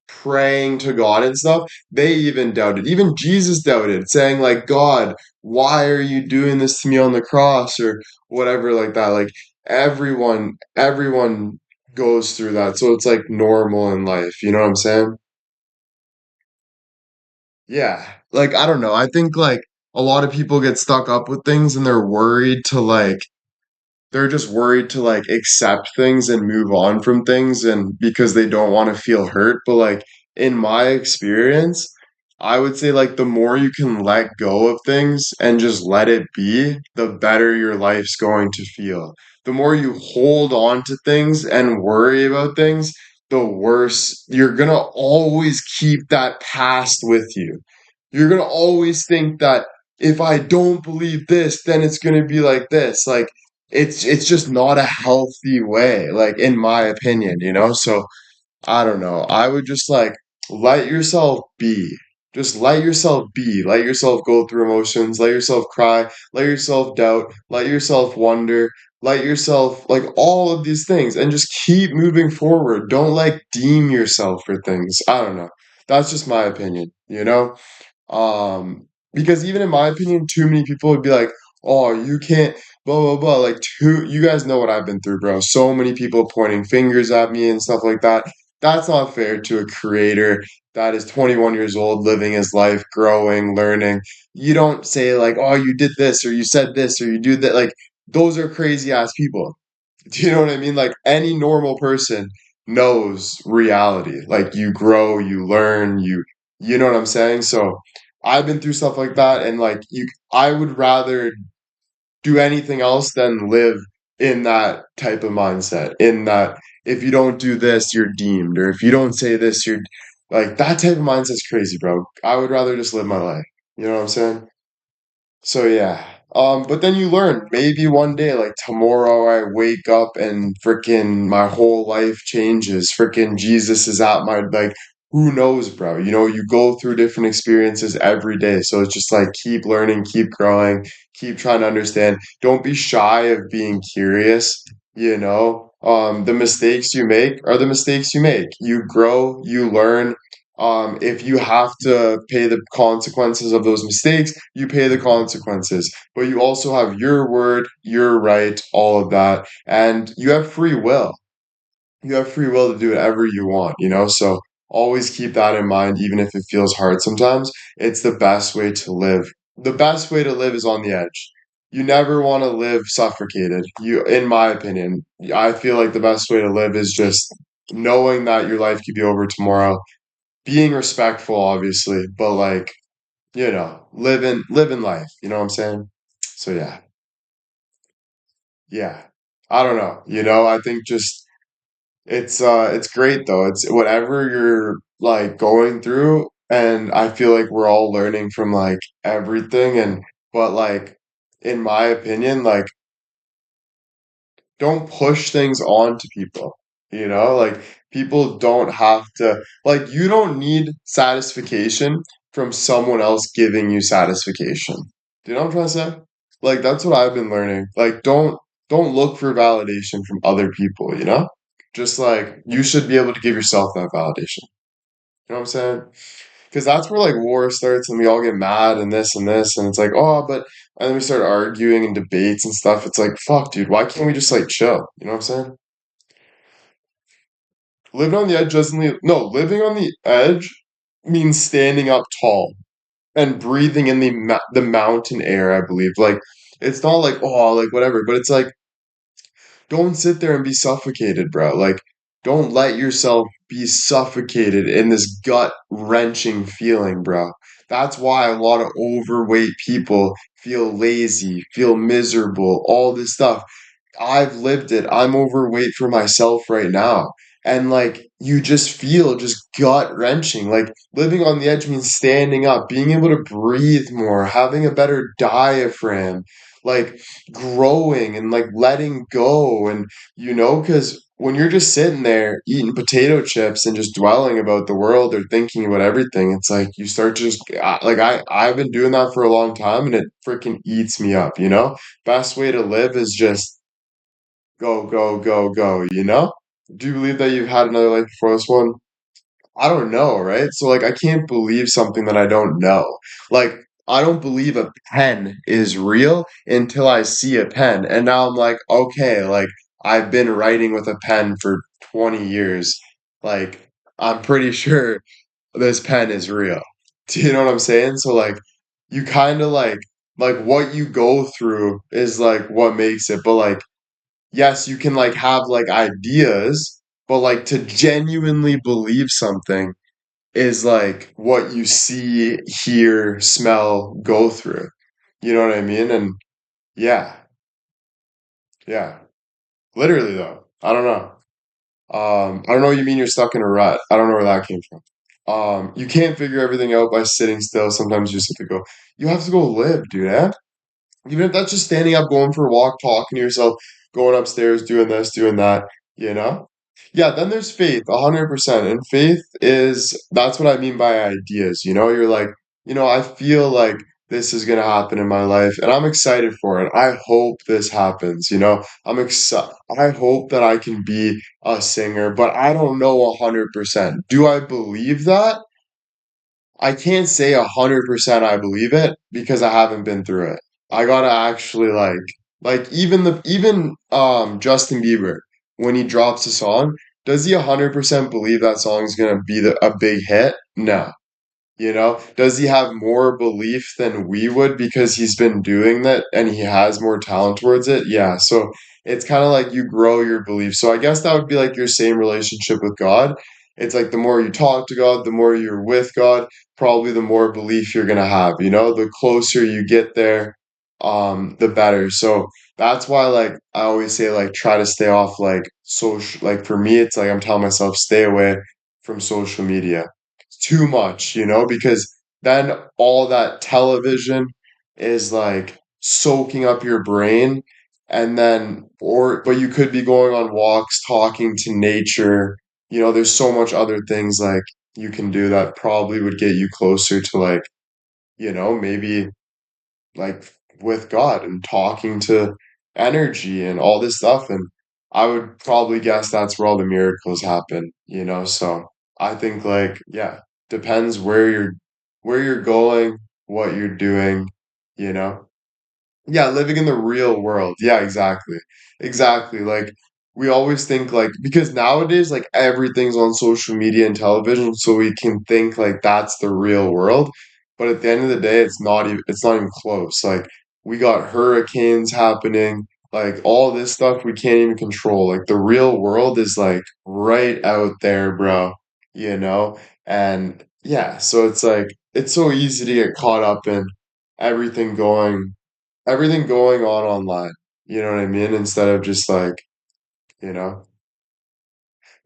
praying to God and stuff, they even doubted. Even Jesus doubted, saying like, God, why are you doing this to me on the cross or whatever like that. Like everyone goes through that. So it's like normal in life. You know what I'm saying? Yeah. Like I don't know. I think like a lot of people get stuck up with things and they're just worried to like accept things and move on from things and because they don't want to feel hurt. But like in my experience, I would say like the more you can let go of things and just let it be, the better your life's going to feel. The more you hold on to things and worry about things, the worse you're gonna always keep that past with you. You're gonna always think that if I don't believe this, then it's gonna be like this. Like it's just not a healthy way, like in my opinion. So I don't know. I would just like let yourself be. Just let yourself be. Let yourself go through emotions. Let yourself cry. Let yourself doubt. Let yourself wonder. Let yourself like all of these things and just keep moving forward. Don't like deem yourself for things. I don't know. That's just my opinion. Because even in my opinion, too many people would be like, "Oh, you can't." Blah blah blah. Like, you guys know what I've been through, bro. So many people pointing fingers at me and stuff like that. That's not fair to a creator that is 21 years old, living his life, growing, learning. You don't say like, "Oh, you did this," or "You said this," or "You do that." Like, those are crazy ass people. Do you know what I mean? Like any normal person knows reality. Like you grow, you learn, you know what I'm saying? So I've been through stuff like that and like I would rather do anything else than live in that type of mindset. In that if you don't do this, you're deemed, or if you don't say this, you're like that type of mindset's crazy, bro. I would rather just live my life. You know what I'm saying? So yeah. But then you learn maybe one day, like tomorrow, I wake up and freaking my whole life changes. Freaking Jesus is at my like, who knows, bro? You go through different experiences every day. So it's just like keep learning, keep growing, keep trying to understand. Don't be shy of being curious. The mistakes you make are the mistakes you make. You grow, you learn, if you have to pay the consequences of those mistakes, you pay the consequences. But you also have your word, your right, all of that. And you have free will. You have free will to do whatever you want. So always keep that in mind, even if it feels hard sometimes. It's the best way to live. The best way to live is on the edge. You never want to live suffocated. In my opinion, I feel like the best way to live is just knowing that your life could be over tomorrow, being respectful, obviously, but like, living life. You know what I'm saying? So yeah, yeah. I don't know. I think just it's great though. It's whatever you're like going through, and I feel like we're all learning from like everything but like in my opinion, like don't push things on to people. Like people don't have to like you don't need satisfaction from someone else giving you satisfaction. Do you know what I'm trying to say? Like that's what I've been learning. Like don't look for validation from other people, you know? Just like you should be able to give yourself that validation. You know what I'm saying? Because that's where like war starts and we all get mad and this and it's like, oh, but and then we start arguing and debates and stuff. It's like, fuck, dude, why can't we just like chill? You know what I'm saying? Living on the edge doesn't mean no, living on the edge means standing up tall and breathing in the mountain air, I believe. Like it's not like oh, like whatever, but it's like don't sit there and be suffocated, bro. Like don't let yourself be suffocated in this gut-wrenching feeling, bro. That's why a lot of overweight people feel lazy, feel miserable, all this stuff. I've lived it. I'm overweight for myself right now. And like you just feel just gut wrenching. Like living on the edge means standing up, being able to breathe more, having a better diaphragm, like growing and like letting go. And because when you're just sitting there eating potato chips and just dwelling about the world or thinking about everything, it's like you start to just like I've been doing that for a long time and it freaking eats me up, you know? Best way to live is just go, go, go, go, you know? Do you believe that you've had another life before this one? I don't know, right? So, like, I can't believe something that I don't know. Like, I don't believe a pen is real until I see a pen. And now I'm like, okay, like, I've been writing with a pen for 20 years. Like, I'm pretty sure this pen is real. Do you know what I'm saying? So, like, you kind of like what you go through is like what makes it. But, like, yes, you can like have like ideas, but like to genuinely believe something is like what you see, hear, smell, go through. You know what I mean? And yeah, yeah. Literally though. I don't know. I don't know what you mean you're stuck in a rut. I don't know where that came from. You can't figure everything out by sitting still. Sometimes you just have to go. You have to go live, dude, eh? Even if that's just standing up, going for a walk, talking to yourself, going upstairs, doing this, doing that, you know? Yeah, then there's faith, 100%. And faith is, that's what I mean by ideas, you know? You're like, I feel like this is going to happen in my life and I'm excited for it. I hope this happens, you know? I'm excited. I hope that I can be a singer, but I don't know 100%. Do I believe that? I can't say 100% I believe it because I haven't been through it. I gotta actually like even Justin Bieber when he drops a song, does he 100% believe that song's gonna be a big hit? No. Does he have more belief than we would because he's been doing that and he has more talent towards it? Yeah. So it's kind of like you grow your belief. So I guess that would be like your same relationship with God. It's like the more you talk to God, the more you're with God, probably the more belief you're gonna have, the closer you get there, the better. So that's why like I always say like try to stay off like social like for me it's like I'm telling myself stay away from social media too much, because then all that television is like soaking up your brain and then but you could be going on walks, talking to nature. There's so much other things like you can do that probably would get you closer to like, maybe like with God and talking to energy and all this stuff. And I would probably guess that's where all the miracles happen. So I think like, yeah, depends where you're going, what you're doing, you know. Yeah, living in the real world. Yeah, exactly. Exactly. Like we always think like because nowadays like everything's on social media and television, so we can think like that's the real world. But at the end of the day, it's not even close. Like we got hurricanes happening, like all this stuff we can't even control. Like the real world is like right out there, bro. You know? And yeah, so it's like it's so easy to get caught up in everything going everything going on online. You know what I mean? Instead of just like, you know,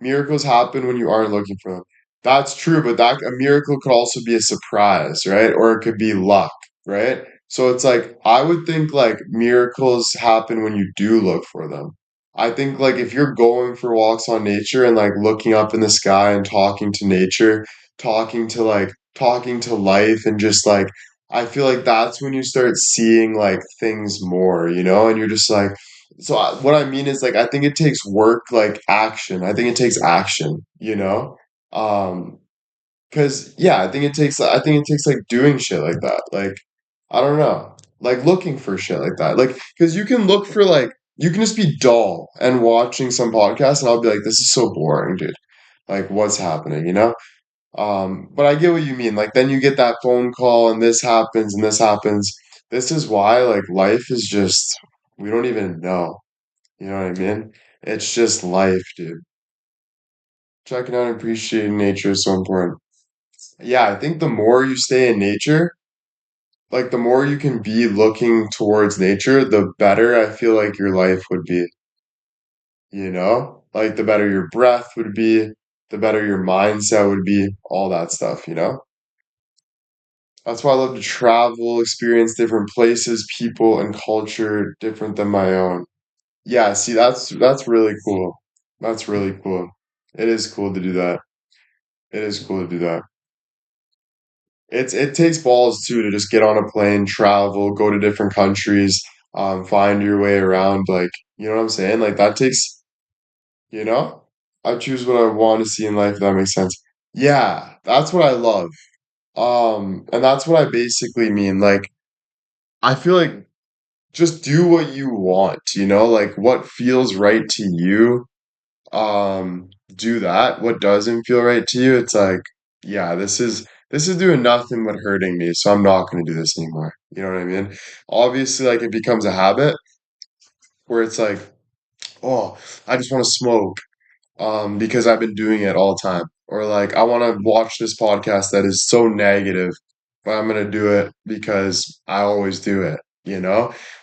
miracles happen when you aren't looking for them. That's true, but that a miracle could also be a surprise, right? Or it could be luck, right? So it's like I would think like miracles happen when you do look for them. I think like if you're going for walks on nature and like looking up in the sky and talking to nature, talking to life and just like I feel like that's when you start seeing like things more, and you're just like, so what I mean is like, I think it takes work, like action. I think it takes action, Um, because yeah, I think it takes like doing shit like that. Like, I don't know, like looking for shit like that. Like, because you can look for like, you can just be dull and watching some podcast, and I'll be like, this is so boring, dude. Like, what's happening, but I get what you mean. Like then you get that phone call and this happens and this happens. This is why like life is just we don't even know. You know what I mean? It's just life, dude. Checking out and appreciating nature is so important. Yeah, I think the more you stay in nature, like the more you can be looking towards nature, the better I feel like your life would be, Like the better your breath would be, the better your mindset would be, all that stuff. That's why I love to travel, experience different places, people, and culture different than my own. Yeah, see, that's really cool. That's really cool. It is cool to do that. It is cool to do that. It takes balls too to just get on a plane, travel, go to different countries, find your way around. Like, you know what I'm saying? Like that takes, you know? I choose what I want to see in life, if that makes sense. Yeah, that's what I love. And that's what I basically mean. Like, I feel like just do what you want, like what feels right to you. Do that. What doesn't feel right to you, it's like, yeah, this is doing nothing but hurting me, so I'm not going to do this anymore. You know what I mean? Obviously, like it becomes a habit where it's like, oh, I just want to smoke because I've been doing it all the time. Or like, I want to watch this podcast that is so negative, but I'm gonna do it because I always do it.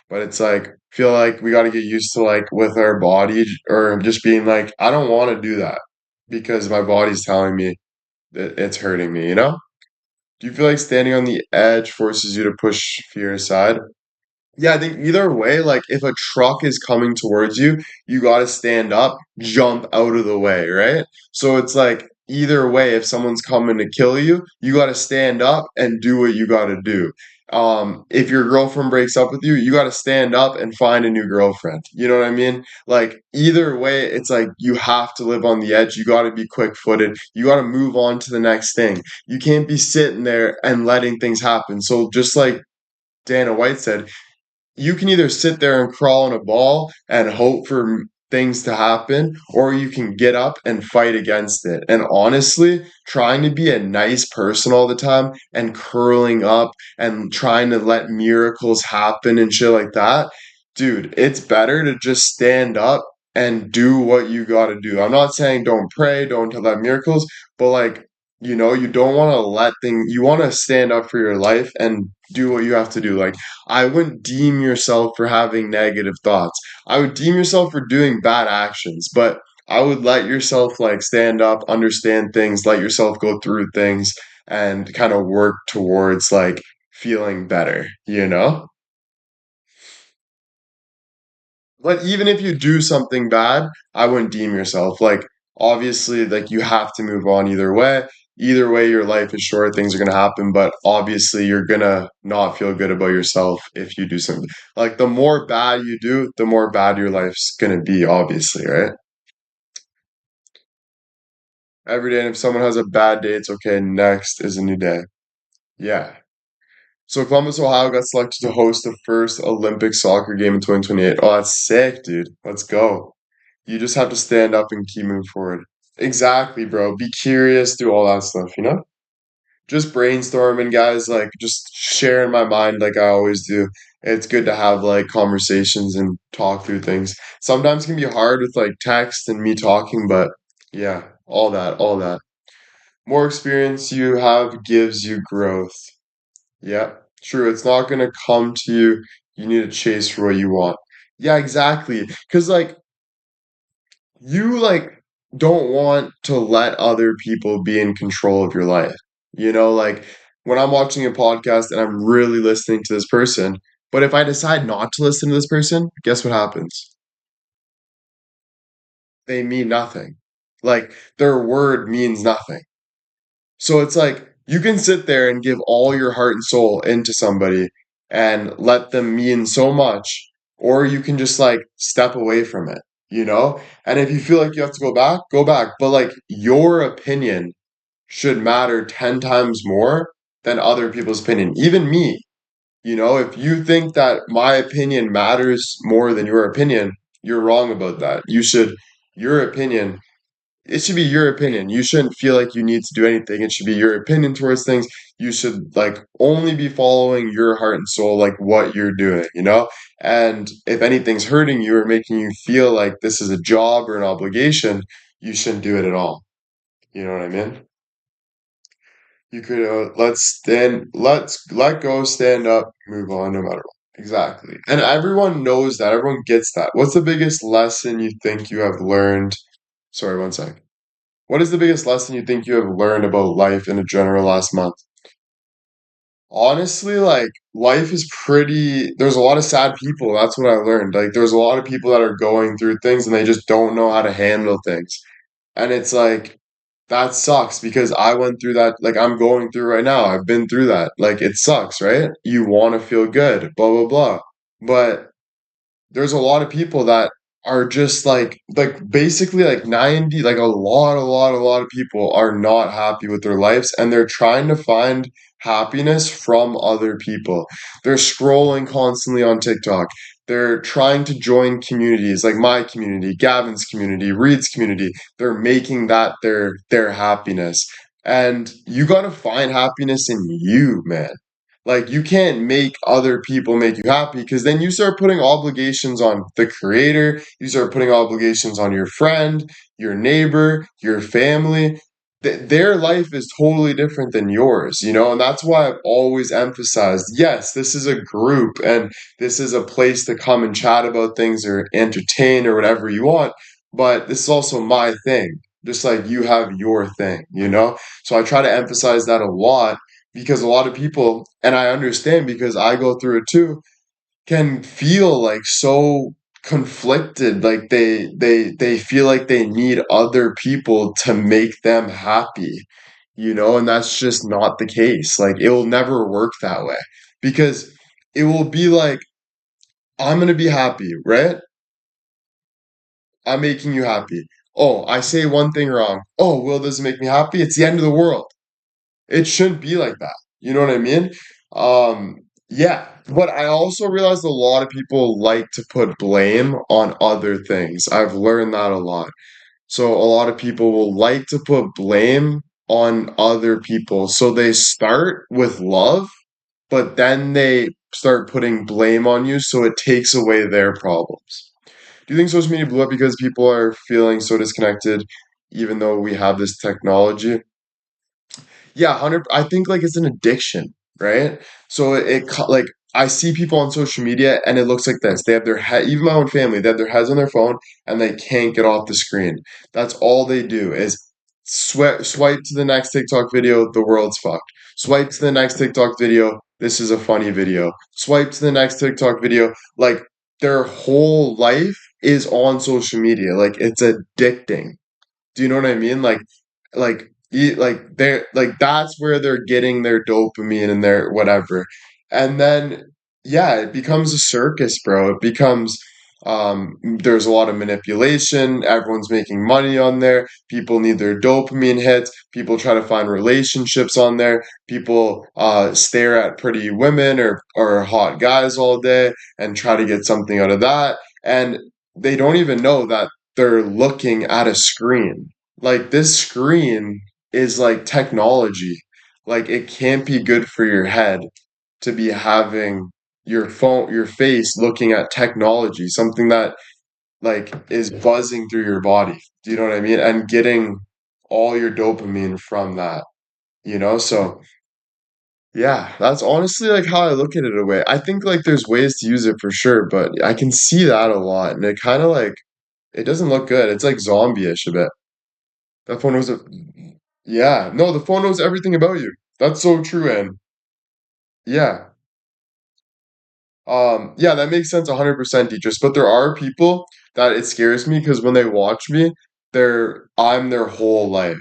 But it's like, feel like we got to get used to like with our body or just being like, I don't want to do that because my body's telling me that it's hurting me? Do you feel like standing on the edge forces you to push fear aside? Yeah, I think either way, like if a truck is coming towards you, you got to stand up, jump out of the way, right? So it's like either way, if someone's coming to kill you, you got to stand up and do what you got to do. If your girlfriend breaks up with you, you got to stand up and find a new girlfriend. You know what I mean? Like either way, it's like you have to live on the edge. You got to be quick-footed. You got to move on to the next thing. You can't be sitting there and letting things happen. So just like Dana White said, you can either sit there and crawl in a ball and hope for things to happen, or you can get up and fight against it. And honestly, trying to be a nice person all the time and curling up and trying to let miracles happen and shit like that, dude, it's better to just stand up and do what you got to do. I'm not saying don't pray, don't let miracles, but like, you don't want to let things, you want to stand up for your life and do what you have to do. Like, I wouldn't deem yourself for having negative thoughts. I would deem yourself for doing bad actions, but I would let yourself like stand up, understand things, let yourself go through things and kind of work towards like feeling better? But even if you do something bad, I wouldn't deem yourself like obviously like you have to move on either way. Either way, your life is short, things are gonna happen, but obviously you're gonna not feel good about yourself if you do something. Like the more bad you do, the more bad your life's gonna be, obviously, right? Every day, and if someone has a bad day, it's okay. Next is a new day. Yeah. So Columbus, Ohio got selected to host the first Olympic soccer game in 2028. Oh, that's sick, dude. Let's go. You just have to stand up and keep moving forward. Exactly, bro. Be curious, do all that stuff? Just brainstorming, guys, like just sharing my mind like I always do. It's good to have like conversations and talk through things. Sometimes it can be hard with like text and me talking, but yeah, all that, all that. More experience you have gives you growth. Yeah, true. It's not gonna come to you. You need to chase for what you want. Yeah, exactly. Because like you like don't want to let other people be in control of your life. Like when I'm watching a podcast and I'm really listening to this person, but if I decide not to listen to this person, guess what happens? They mean nothing. Like their word means nothing. So it's like You can sit there and give all your heart and soul into somebody and let them mean so much, or you can just like step away from it, you know? And if you feel like you have to go back, go back. But like your opinion should matter 10 times more than other people's opinion. Even me, you know, if you think that my opinion matters more than your opinion, you're wrong about that. Your opinion, it should be your opinion. You shouldn't feel like you need to do anything. It should be your opinion towards things. You should like only be following your heart and soul, like what you're doing, you know? And if anything's hurting you or making you feel like this is a job or an obligation, you shouldn't do it at all. You know what I mean? You could let's let go, stand up, move on, no matter what. Exactly. And everyone knows that. Everyone gets that. What's the biggest lesson you think you have learned? Sorry, one sec. What is the biggest lesson you think you have learned about life in a general last month? Honestly, like life is there's a lot of sad people. That's what I learned. Like there's a lot of people that are going through things and they just don't know how to handle things. And it's like, that sucks because I went through that. Like, I'm going through right now. I've been through that. Like, it sucks, right? You want to feel good, blah, blah, blah. But there's a lot of people that are just like basically like 90, like a lot of people are not happy with their lives and they're trying to find happiness from other people. They're scrolling constantly on TikTok. They're trying to join communities like my community, Gavin's community, Reed's community. They're making that their happiness. And you got to find happiness in you, man. Like you can't make other people make you happy because then you start putting obligations on the creator, you start putting obligations on your friend, your neighbor, your family. Their life is totally different than yours, you know, and that's why I've always emphasized, yes, this is a group and this is a place to come and chat about things or entertain or whatever you want, but this is also my thing, just like you have your thing, you know? So I try to emphasize that a lot because a lot of people, and I understand because I go through it too, can feel like so conflicted, like they feel like they need other people to make them happy, you know, and that's just not the case. Like it will never work that way because it will be like I'm gonna be happy, right? I'm making you happy. Oh, I say one thing wrong. Oh, Will doesn't make me happy. It's the end of the world. It shouldn't be like that. You know what I mean? Um, yeah, but I also realized a lot of people like to put blame on other things. I've learned that a lot. So a lot of people will like to put blame on other people. So they start with love, but then they start putting blame on you, so it takes away their problems. Do you think social media blew up because people are feeling so disconnected, even though we have this technology? Yeah, 100. I think like it's an addiction, right? So like I see people on social media and it looks like this. They have their head, even my own family, they have their heads on their phone and they can't get off the screen. That's all they do is swipe to the next TikTok video, the world's fucked. Swipe to the next TikTok video, this is a funny video. Swipe to the next TikTok video, like their whole life is on social media. Like it's addicting. Do you know what I mean? Like they're like that's where they're getting their dopamine and their whatever. And then yeah, it becomes a circus, bro. It becomes there's a lot of manipulation, everyone's making money on there, people need their dopamine hits, people try to find relationships on there, people stare at pretty women or hot guys all day and try to get something out of that. And they don't even know that they're looking at a screen. Like this screen is like technology. Like it can't be good for your head to be having your face looking at technology, something that like is buzzing through your body. Do you know what I mean? And getting all your dopamine from that, you know? So yeah, that's honestly like how I look at it a way. I think like there's ways to use it for sure, but I can see that a lot and it kind of like it doesn't look good. It's like zombie-ish a bit. That phone knows it. Yeah, no, the phone knows everything about you. That's so true, and yeah, yeah, that makes sense 100%, Dietrich. But there are people that it scares me because when they watch me, I'm their whole life.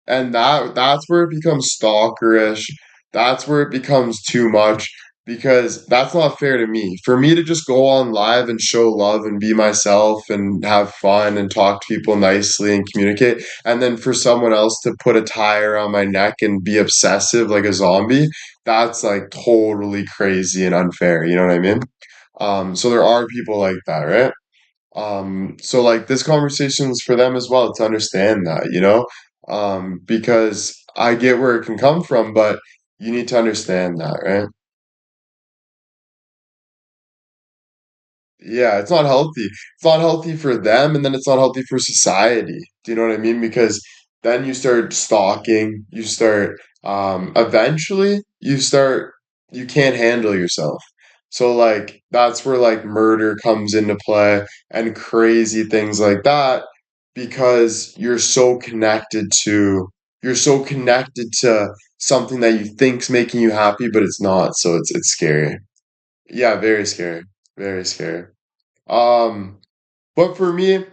And that's where it becomes stalkerish. That's where it becomes too much because that's not fair to me. For me to just go on live and show love and be myself and have fun and talk to people nicely and communicate, and then for someone else to put a tie around my neck and be obsessive like a zombie, that's like totally crazy and unfair. You know what I mean? So there are people like that, right? So like this conversation is for them as well to understand that, you know? Because I get where it can come from, but you need to understand that, right? Yeah, it's not healthy. It's not healthy for them, and then it's not healthy for society. Do you know what I mean? Because then you start stalking, you start, eventually you can't handle yourself. So like that's where like murder comes into play and crazy things like that because you're so connected to something that you think's making you happy, but it's not. So it's scary. Yeah, very scary. Very scary. Um, but for me,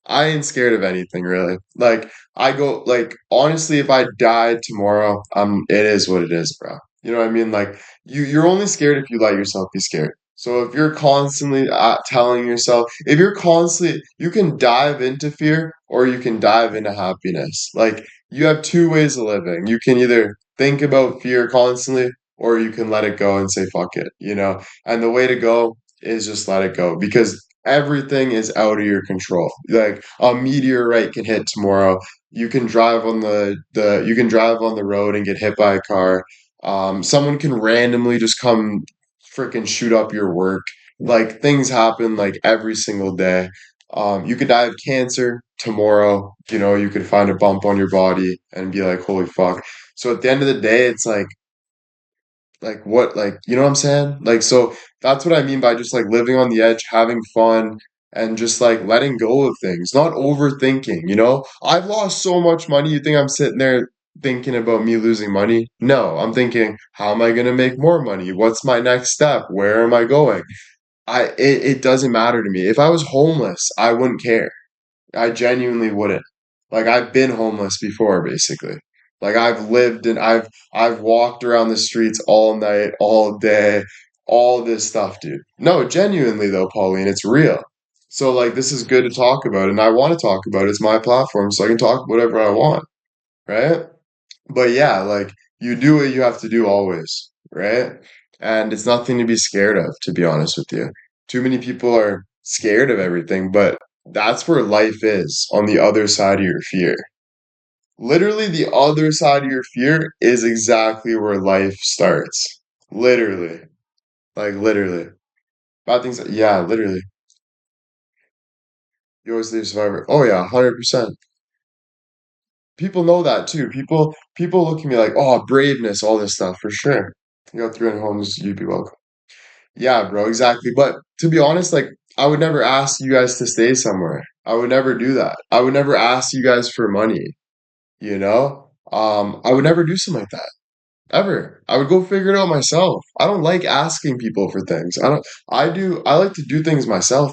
I ain't scared of anything really. Like I go like honestly, if I died tomorrow, it is what it is, bro. You know what I mean? Like you're only scared if you let yourself be scared. So if you're constantly telling yourself, if you're constantly, you can dive into fear or you can dive into happiness. Like you have two ways of living. You can either think about fear constantly or you can let it go and say fuck it, you know? And the way to go is just let it go because everything is out of your control. Like a meteorite can hit tomorrow. You can drive on the you can drive on the road and get hit by a car. Someone can randomly just come freaking shoot up your work. Like things happen like every single day. You could die of cancer tomorrow. You know, you could find a bump on your body and be like, holy fuck. So at the end of the day, it's like what like you know what I'm saying? Like so that's what I mean by just like living on the edge, having fun and just like letting go of things, not overthinking, you know? I've lost so much money. You think I'm sitting there thinking about me losing money? No, I'm thinking, how am I going to make more money? What's my next step? Where am I going? It doesn't matter to me. If I was homeless, I wouldn't care. I genuinely wouldn't. Like I've been homeless before, basically. Like I've walked around the streets all night, all day, all this stuff, dude. No, genuinely though, Pauline, it's real. So like this is good to talk about, and I want to talk about it. It's my platform, so I can talk whatever I want, right? But yeah, like you do what you have to do always, right? And it's nothing to be scared of, to be honest with you. Too many people are scared of everything, but that's where life is on the other side of your fear. Literally, the other side of your fear is exactly where life starts. Literally. Like, literally. Bad things, yeah, literally. You always leave a survivor. Oh, yeah, 100%. People know that too. People look at me like, oh, braveness, all this stuff, for sure. You got 300 homes, you'd be welcome. Yeah, bro, exactly. But to be honest, like I would never ask you guys to stay somewhere. I would never do that. I would never ask you guys for money, you know? I would never do something like that. Ever. I would go figure it out myself. I don't like asking people for things. I like to do things myself.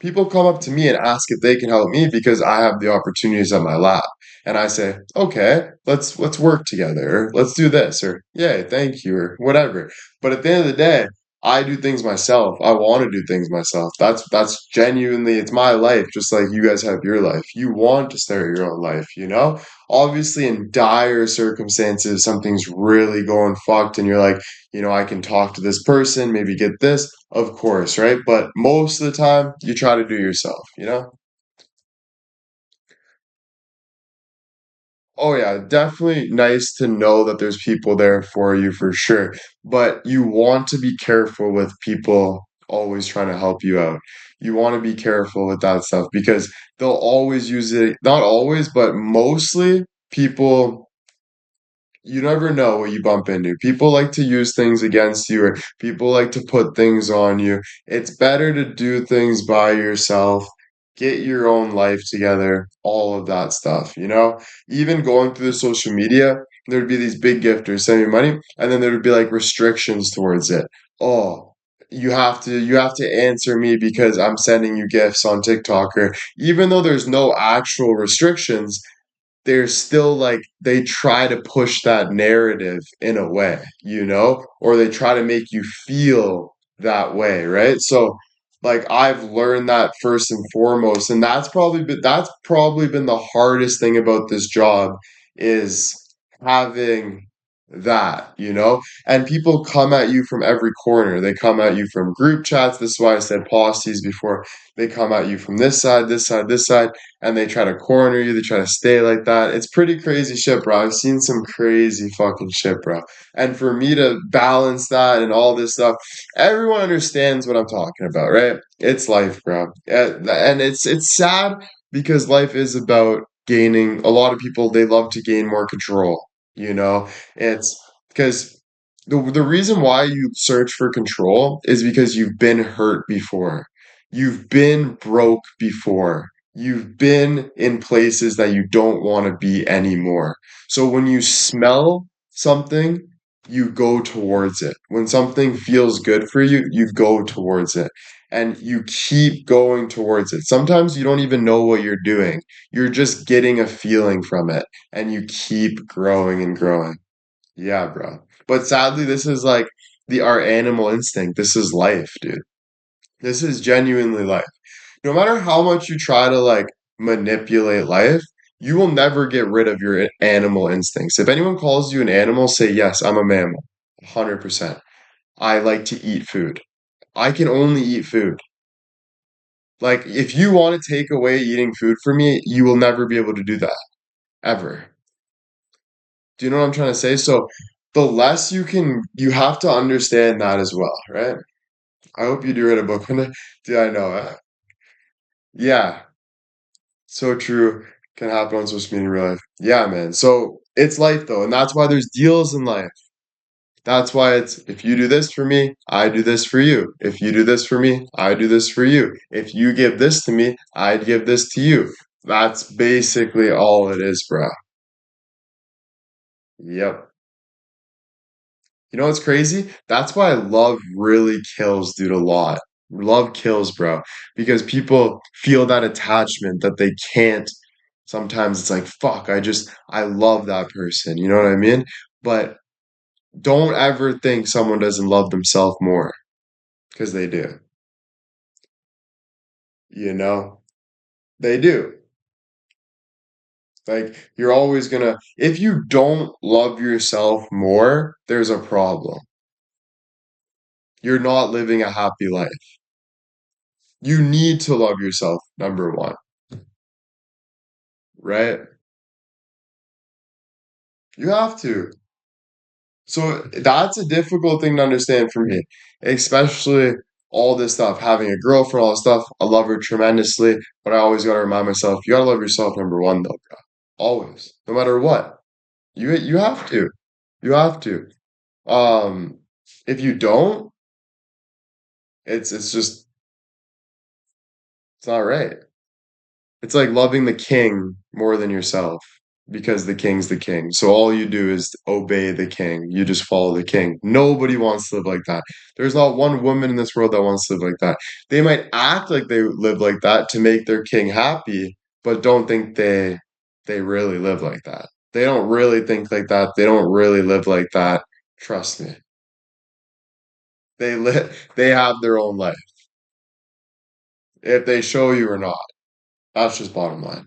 People come up to me and ask if they can help me because I have the opportunities on my lap. And I say, "Okay, let's work together. Or, let's do this." Or, "Yay, thank you," or whatever. But at the end of the day, I do things myself. I want to do things myself. That's genuinely it's my life, just like you guys have your life. You want to start your own life, you know? Obviously in dire circumstances something's really going fucked and you're like I can talk to this person, maybe get this, of course, right? But most of the time you try to do yourself. Oh yeah, definitely nice to know that there's people there for you for sure, but you want to be careful with people always trying to help you out. You want to be careful with that stuff because they'll always use it, not always, but mostly people you never know what you bump into. People like to use things against you, or people like to put things on you. It's better to do things by yourself, get your own life together, all of that stuff, you know? Even going through the social media, there'd be these big gifters sending money, and then there would be like restrictions towards it. Oh, you have to answer me because I'm sending you gifts on TikTok, or even though there's no actual restrictions there's still like they try to push that narrative in a way, or they try to make you feel that way, right? So like I've learned that first and foremost, and that's probably been the hardest thing about this job is having that. And people come at you from every corner. They come at you from group chats. This is why I said posties before. They come at you from this side, this side, this side, and they try to corner you. They try to stay like that. It's pretty crazy shit, bro. I've seen some crazy fucking shit, bro. And for me to balance that and all this stuff, everyone understands what I'm talking about, right? It's life, bro. And it's sad because life is about gaining. A lot of people, they love to gain more control, you know? It's because the reason why you search for control is because you've been hurt before. You've been broke before. You've been in places that you don't want to be anymore. So when you smell something, you go towards it. When something feels good for you, you go towards it. And you keep going towards it. Sometimes you don't even know what you're doing. You're just getting a feeling from it. And you keep growing and growing. Yeah, bro. But sadly, this is like our animal instinct. This is life, dude. This is genuinely life. No matter how much you try to like manipulate life, you will never get rid of your animal instincts. If anyone calls you an animal, say, yes, I'm a mammal. 100%. I like to eat food. I can only eat food. Like, if you want to take away eating food from me, you will never be able to do that, ever. Do you know what I'm trying to say? So, the less you have to understand that as well, right? I hope you do read a book one day. Dude, I know. Yeah, so true. Can happen on social media in real life. Yeah, man. So it's life though, and that's why there's deals in life. That's why it's if you do this for me, I do this for you. If you do this for me, I do this for you. If you give this to me, I'd give this to you. That's basically all it is, bro. Yep. You know what's crazy? That's why love really kills, dude, a lot. Love kills, bro, because people feel that attachment that they can't. Sometimes it's like, fuck, I love that person. You know what I mean? But don't ever think someone doesn't love themselves more, because they do. You know? They do. Like, you're always gonna, if you don't love yourself more, there's a problem. You're not living a happy life. You need to love yourself, number one, right? You have to. So that's a difficult thing to understand for me, especially all this stuff, having a girlfriend, all this stuff. I love her tremendously, but I always gotta remind myself, you gotta love yourself, number one, though, bro. Always, no matter what. You have to. You have to. Um, if you don't, it's just it's not right. It's like loving the king more than yourself because the king's the king. So all you do is obey the king. You just follow the king. Nobody wants to live like that. There's not one woman in this world that wants to live like that. They might act like they live like that to make their king happy, but don't think they really live like that. They don't really think like that. They don't really live like that. Trust me. They have their own life. If they show you or not. That's just bottom line,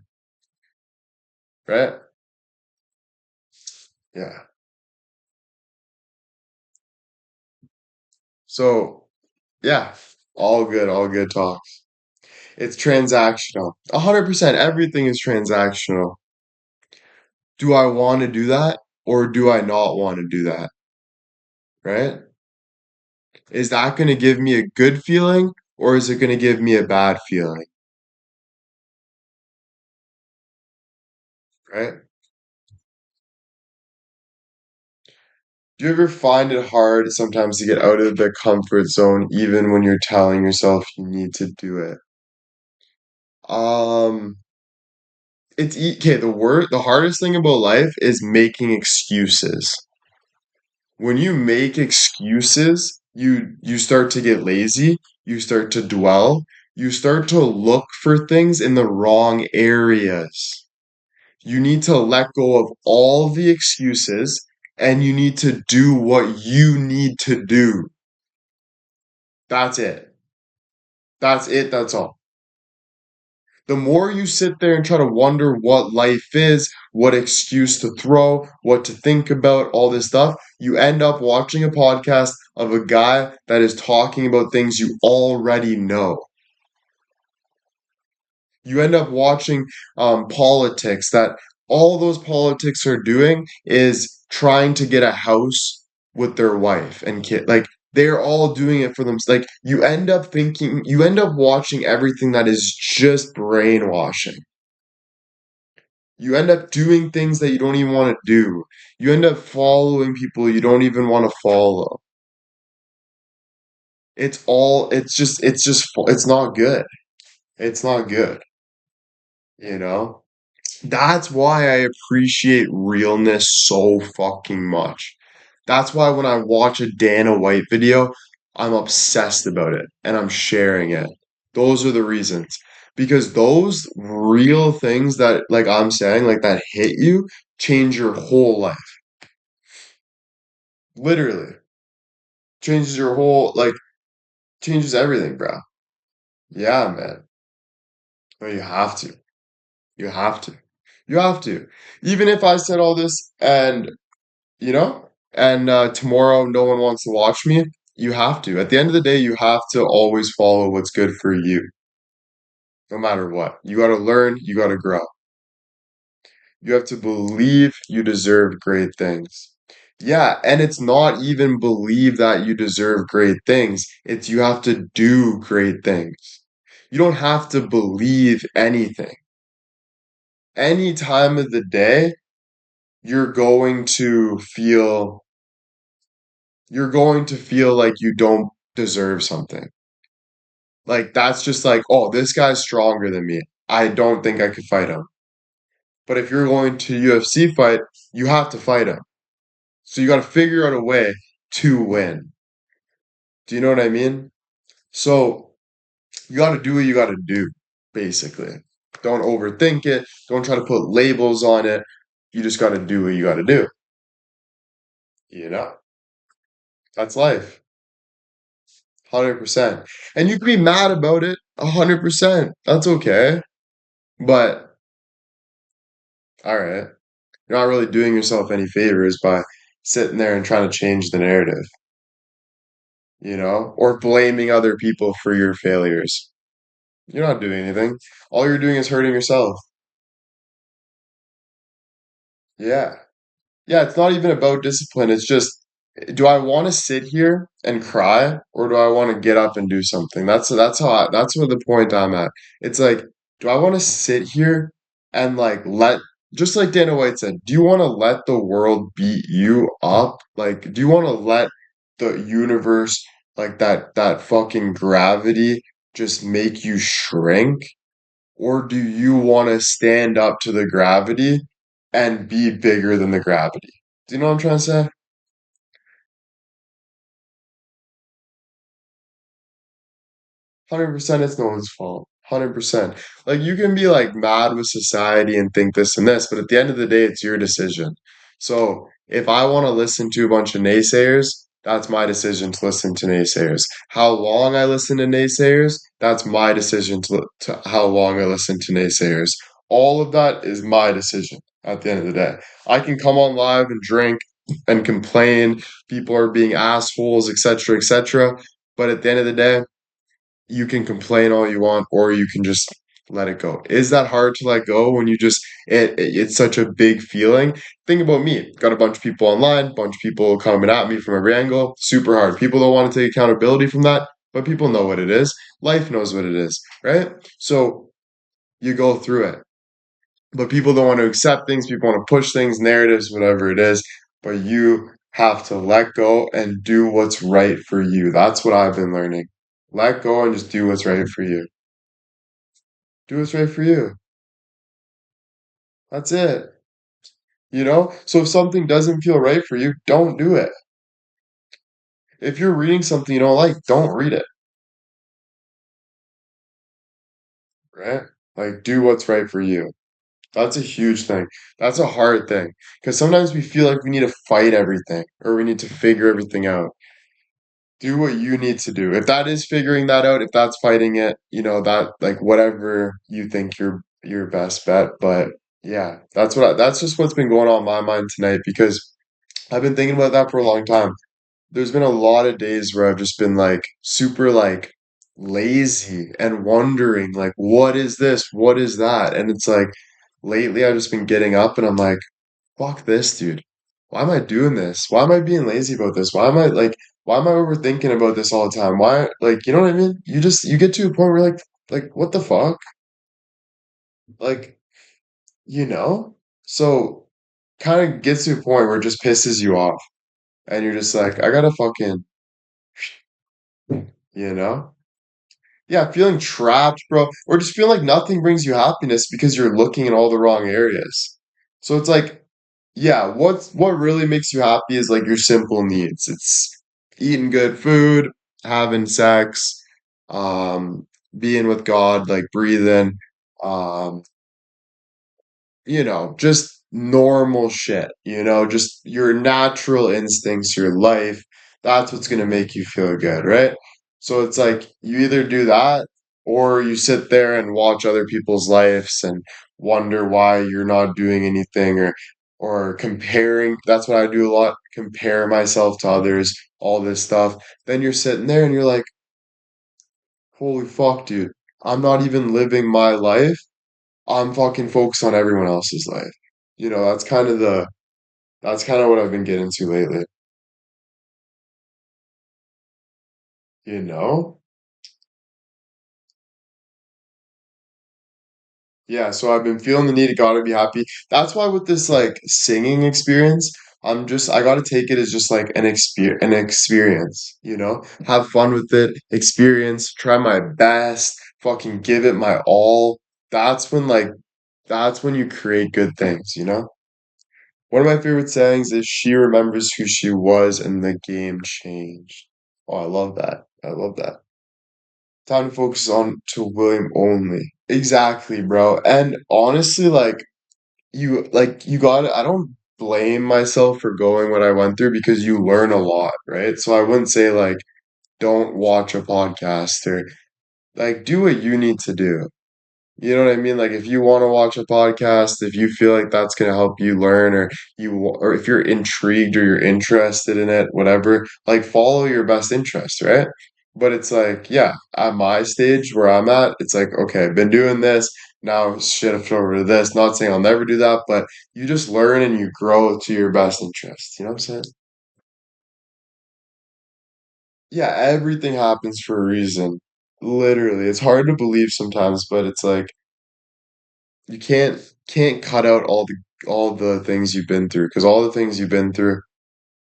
right? Yeah. So yeah, all good talks. It's transactional. 100%, everything is transactional. Do I want to do that or do I not want to do that? Right? Is that going to give me a good feeling or is it going to give me a bad feeling? Right? Do you ever find it hard sometimes to get out of the comfort zone even when you're telling yourself you need to do it? Um, okay, the hardest thing about life is making excuses. When you make excuses, you start to get lazy, you start to dwell, you start to look for things in the wrong areas. You need to let go of all the excuses and you need to do what you need to do. That's it. That's it. That's all. The more you sit there and try to wonder what life is, what excuse to throw, what to think about, all this stuff, you end up watching a podcast of a guy that is talking about things you already know. You end up watching politics that all those politics are doing is trying to get a house with their wife and kid. Like they're all doing it for them. Like you end up watching everything that is just brainwashing. You end up doing things that you don't even want to do. You end up following people you don't even want to follow. It's not good. It's not good, you know? That's why I appreciate realness so fucking much. That's why when I watch a Dana White video, I'm obsessed about it and I'm sharing it. Those are the reasons. Because those real things that, like I'm saying, like that hit you, change your whole life. Literally. Changes your whole, like, changes everything, bro. Yeah, man. No, you have to. You have to. You have to. Even if I said all this and you know? And tomorrow no one wants to watch me. You have to. At the end of the day, you have to always follow what's good for you, no matter what. You got to learn, you got to grow. You have to believe you deserve great things. Yeah, and it's not even believe that you deserve great things. It's you have to do great things. You don't have to believe anything. Any time of the day, you're going to feel you're going to feel like you don't deserve something. Like that's just like, oh, this guy's stronger than me. I don't think I could fight him. But if you're going to UFC fight, you have to fight him. So you got to figure out a way to win. Do you know what I mean? So you got to do what you got to do, basically. Don't overthink it. Don't try to put labels on it. You just got to do what you got to do. You know, that's life. 100%. And you can be mad about it 100%. That's okay. But all right. You're not really doing yourself any favors by sitting there and trying to change the narrative, or blaming other people for your failures. You're not doing anything. All you're doing is hurting yourself. Yeah. Yeah, it's not even about discipline. It's just, do I want to sit here and cry or do I want to get up and do something? That's what the point I'm at. It's like, do I want to sit here and like just like Dana White said, do you want to let the world beat you up? Like, do you want to let the universe, like that fucking gravity just make you shrink? Or do you want to stand up to the gravity and be bigger than the gravity? Do you know what I'm trying to say? 100% it's no one's fault. 100%. Like you can be like mad with society and think this and this, but at the end of the day, it's your decision. So if I want to listen to a bunch of naysayers, that's my decision to listen to naysayers. How long I listen to naysayers, that's my decision to how long I listen to naysayers. All of that is my decision at the end of the day. I can come on live and drink and complain, people are being assholes, etc., etc. But at the end of the day, you can complain all you want or you can just let it go. Is that hard to let go when it's such a big feeling? Think about me. Got a bunch of people online, bunch of people coming at me from every angle. Super hard. People don't want to take accountability from that, but people know what it is. Life knows what it is, right? So you go through it. But people don't want to accept things, people want to push things, narratives, whatever it is. But you have to let go and do what's right for you. That's what I've been learning. Let go and just do what's right for you. Do what's right for you. That's it. So if something doesn't feel right for you, don't do it. If you're reading something you don't like, don't read it, right? Like, do what's right for you. That's a huge thing. That's a hard thing. Because sometimes we feel like we need to fight everything or we need to figure everything out. Do what you need to do. If that is figuring that out, if that's fighting it, that like whatever you think your best bet. But yeah, that's just what's been going on in my mind tonight because I've been thinking about that for a long time. There's been a lot of days where I've just been like super like lazy and wondering like what is this? What is that? And it's like lately I've just been getting up and I'm like, fuck this, dude. Why am I doing this? Why am I being lazy about this? Why am I overthinking about this all the time? Why like you know what I mean? You get to a point where what the fuck? Like, you know? So kind of gets to a point where it just pisses you off and you're just like, I gotta fucking, you know? Yeah, feeling trapped, bro, or just feeling like nothing brings you happiness because you're looking in all the wrong areas. So it's like, yeah, what really makes you happy is like your simple needs. It's eating good food, having sex, um, being with God, like breathing, um, just normal shit, just your natural instincts, your life. That's what's going to make you feel good, right? So it's like you either do that or you sit there and watch other people's lives and wonder why you're not doing anything or comparing. That's what I do a lot, compare myself to others, all this stuff. Then you're sitting there and you're like, holy fuck, dude. I'm not even living my life. I'm fucking focused on everyone else's life. That's kind of what I've been getting to lately, you know? Yeah, so I've been feeling the need to gotta be happy. That's why with this like singing experience, I gotta take it as just like an experience, you know? Have fun with it, experience, try my best, fucking give it my all. That's when like that's when you create good things, you know? One of my favorite sayings is she remembers who she was and the game changed. Oh, I love that. I love that. Time to focus on to William only. Exactly, bro. And honestly, you got I don't blame myself for going what I went through because you learn a lot, right? So I wouldn't say like don't watch a podcast or like do what you need to do. You know what I mean? Like if you want to watch a podcast, if you feel like that's going to help you learn or if you're intrigued or you're interested in it, whatever, like follow your best interest, right? But it's like, yeah, at my stage where I'm at, it's like, okay, I've been doing this, now shift over to this. Not saying I'll never do that, but you just learn and you grow to your best interest. You know what I'm saying? Yeah, everything happens for a reason. Literally. It's hard to believe sometimes, but it's like you can't cut out all the things you've been through because all the things you've been through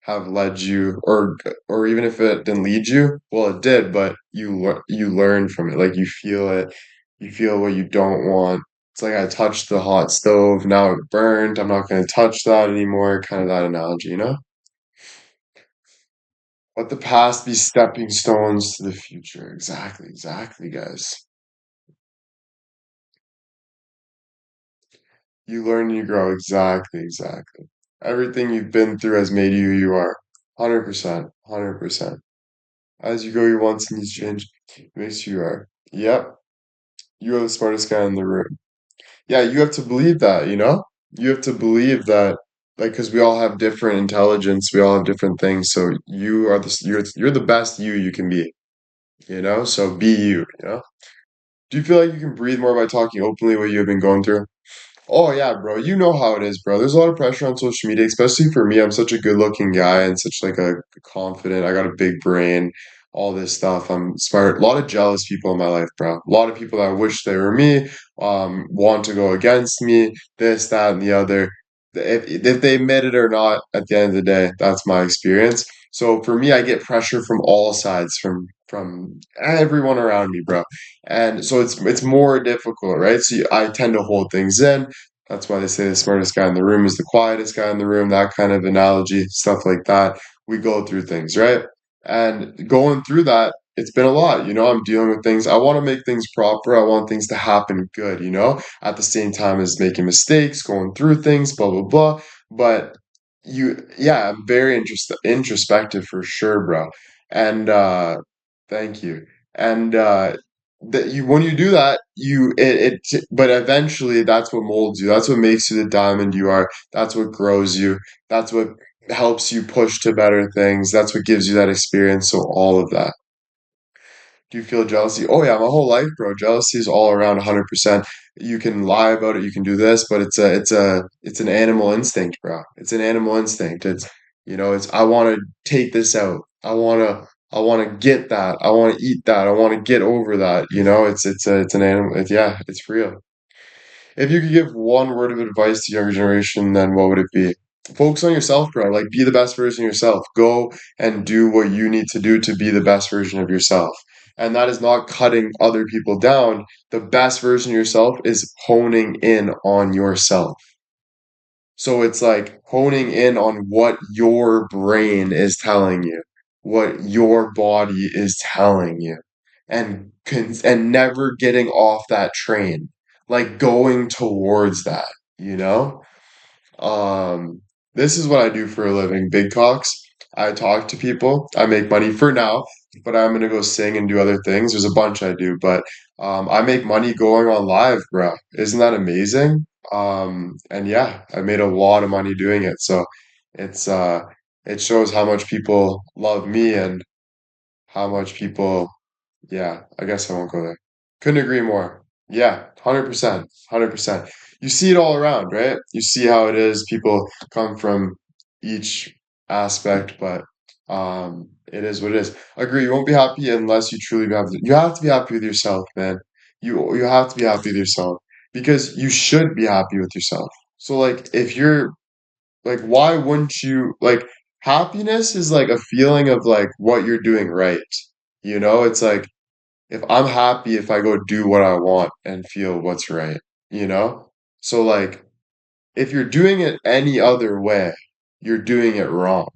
have led you or even if it didn't lead you, well it did, but you learn from it. Like you feel what you don't want. It's like I touched the hot stove, now it burned. I'm not going to touch that anymore. Kind of that analogy, you know? Let the past be stepping stones to the future. Exactly, exactly, guys. You learn and you grow. Exactly, exactly. Everything you've been through has made you who you are. 100%. 100%. As you go, your wants and needs change. It makes you who you are. Yep. You are the smartest guy in the room. Yeah, you have to believe that, you know? You have to believe that, like, because we all have different intelligence, we all have different things. So you're the best you can be, you know? So be you, you know? Do you feel like you can breathe more by talking openly what you have been going through? Oh yeah, bro. You know how it is, bro. There's a lot of pressure on social media, especially for me. I'm such a good-looking guy and such like a confident. I got a big brain, all this stuff. I'm smart. A lot of jealous people in my life, bro. A lot of people that wish they were me, want to go against me, this, that, and the other. If they admit it or not, at the end of the day, that's my experience. So for me, I get pressure from all sides, from everyone around me, bro. And so it's more difficult, right? So I tend to hold things in. That's why they say the smartest guy in the room is the quietest guy in the room, that kind of analogy, stuff like that. We go through things, right? And going through that, it's been a lot. I'm dealing with things. I want to make things proper. I want things to happen good, at the same time as making mistakes, going through things, blah, blah, blah. But yeah, I'm very introspective for sure, bro. And thank you. And that you when you do that, but eventually that's what molds you. That's what makes you the diamond you are. That's what grows you. That's what helps you push to better things. That's what gives you that experience. So all of that. Do you feel jealousy? Oh yeah, my whole life, bro. Jealousy is all around 100%. You can lie about it, you can do this, but it's an animal instinct, bro. It's an animal instinct. It's I want to take this out. I want to get that. I want to eat that. I want to get over that. It's an animal. Yeah, it's real. If you could give one word of advice to younger generation, then what would it be? Focus on yourself, bro. Like, be the best version of yourself. Go and do what you need to do to be the best version of yourself. And that is not cutting other people down. The best version of yourself is honing in on yourself. So it's like honing in on what your brain is telling you, what your body is telling you, and never getting off that train, like going towards that, you know? Um, this is what I do for a living, big talks. I talk to people. I make money for now, but I'm gonna go sing and do other things. There's a bunch I do, but I make money going on live, bro. Isn't that amazing? And yeah, I made a lot of money doing it. So it's it shows how much people love me and how much people, yeah, I guess I won't go there. Couldn't agree more. Yeah, 100%, 100%. You see it all around, right? You see how it is. People come from each aspect, but it is what it is. Agree. You won't be happy unless you truly be happy. You have to be happy with yourself, man. You have to be happy with yourself because you should be happy with yourself. So like if you're like why wouldn't you like happiness is like a feeling of like what you're doing right. It's like if I'm happy if I go do what I want and feel what's right, you know? So like if you're doing it any other way, you're doing it wrong.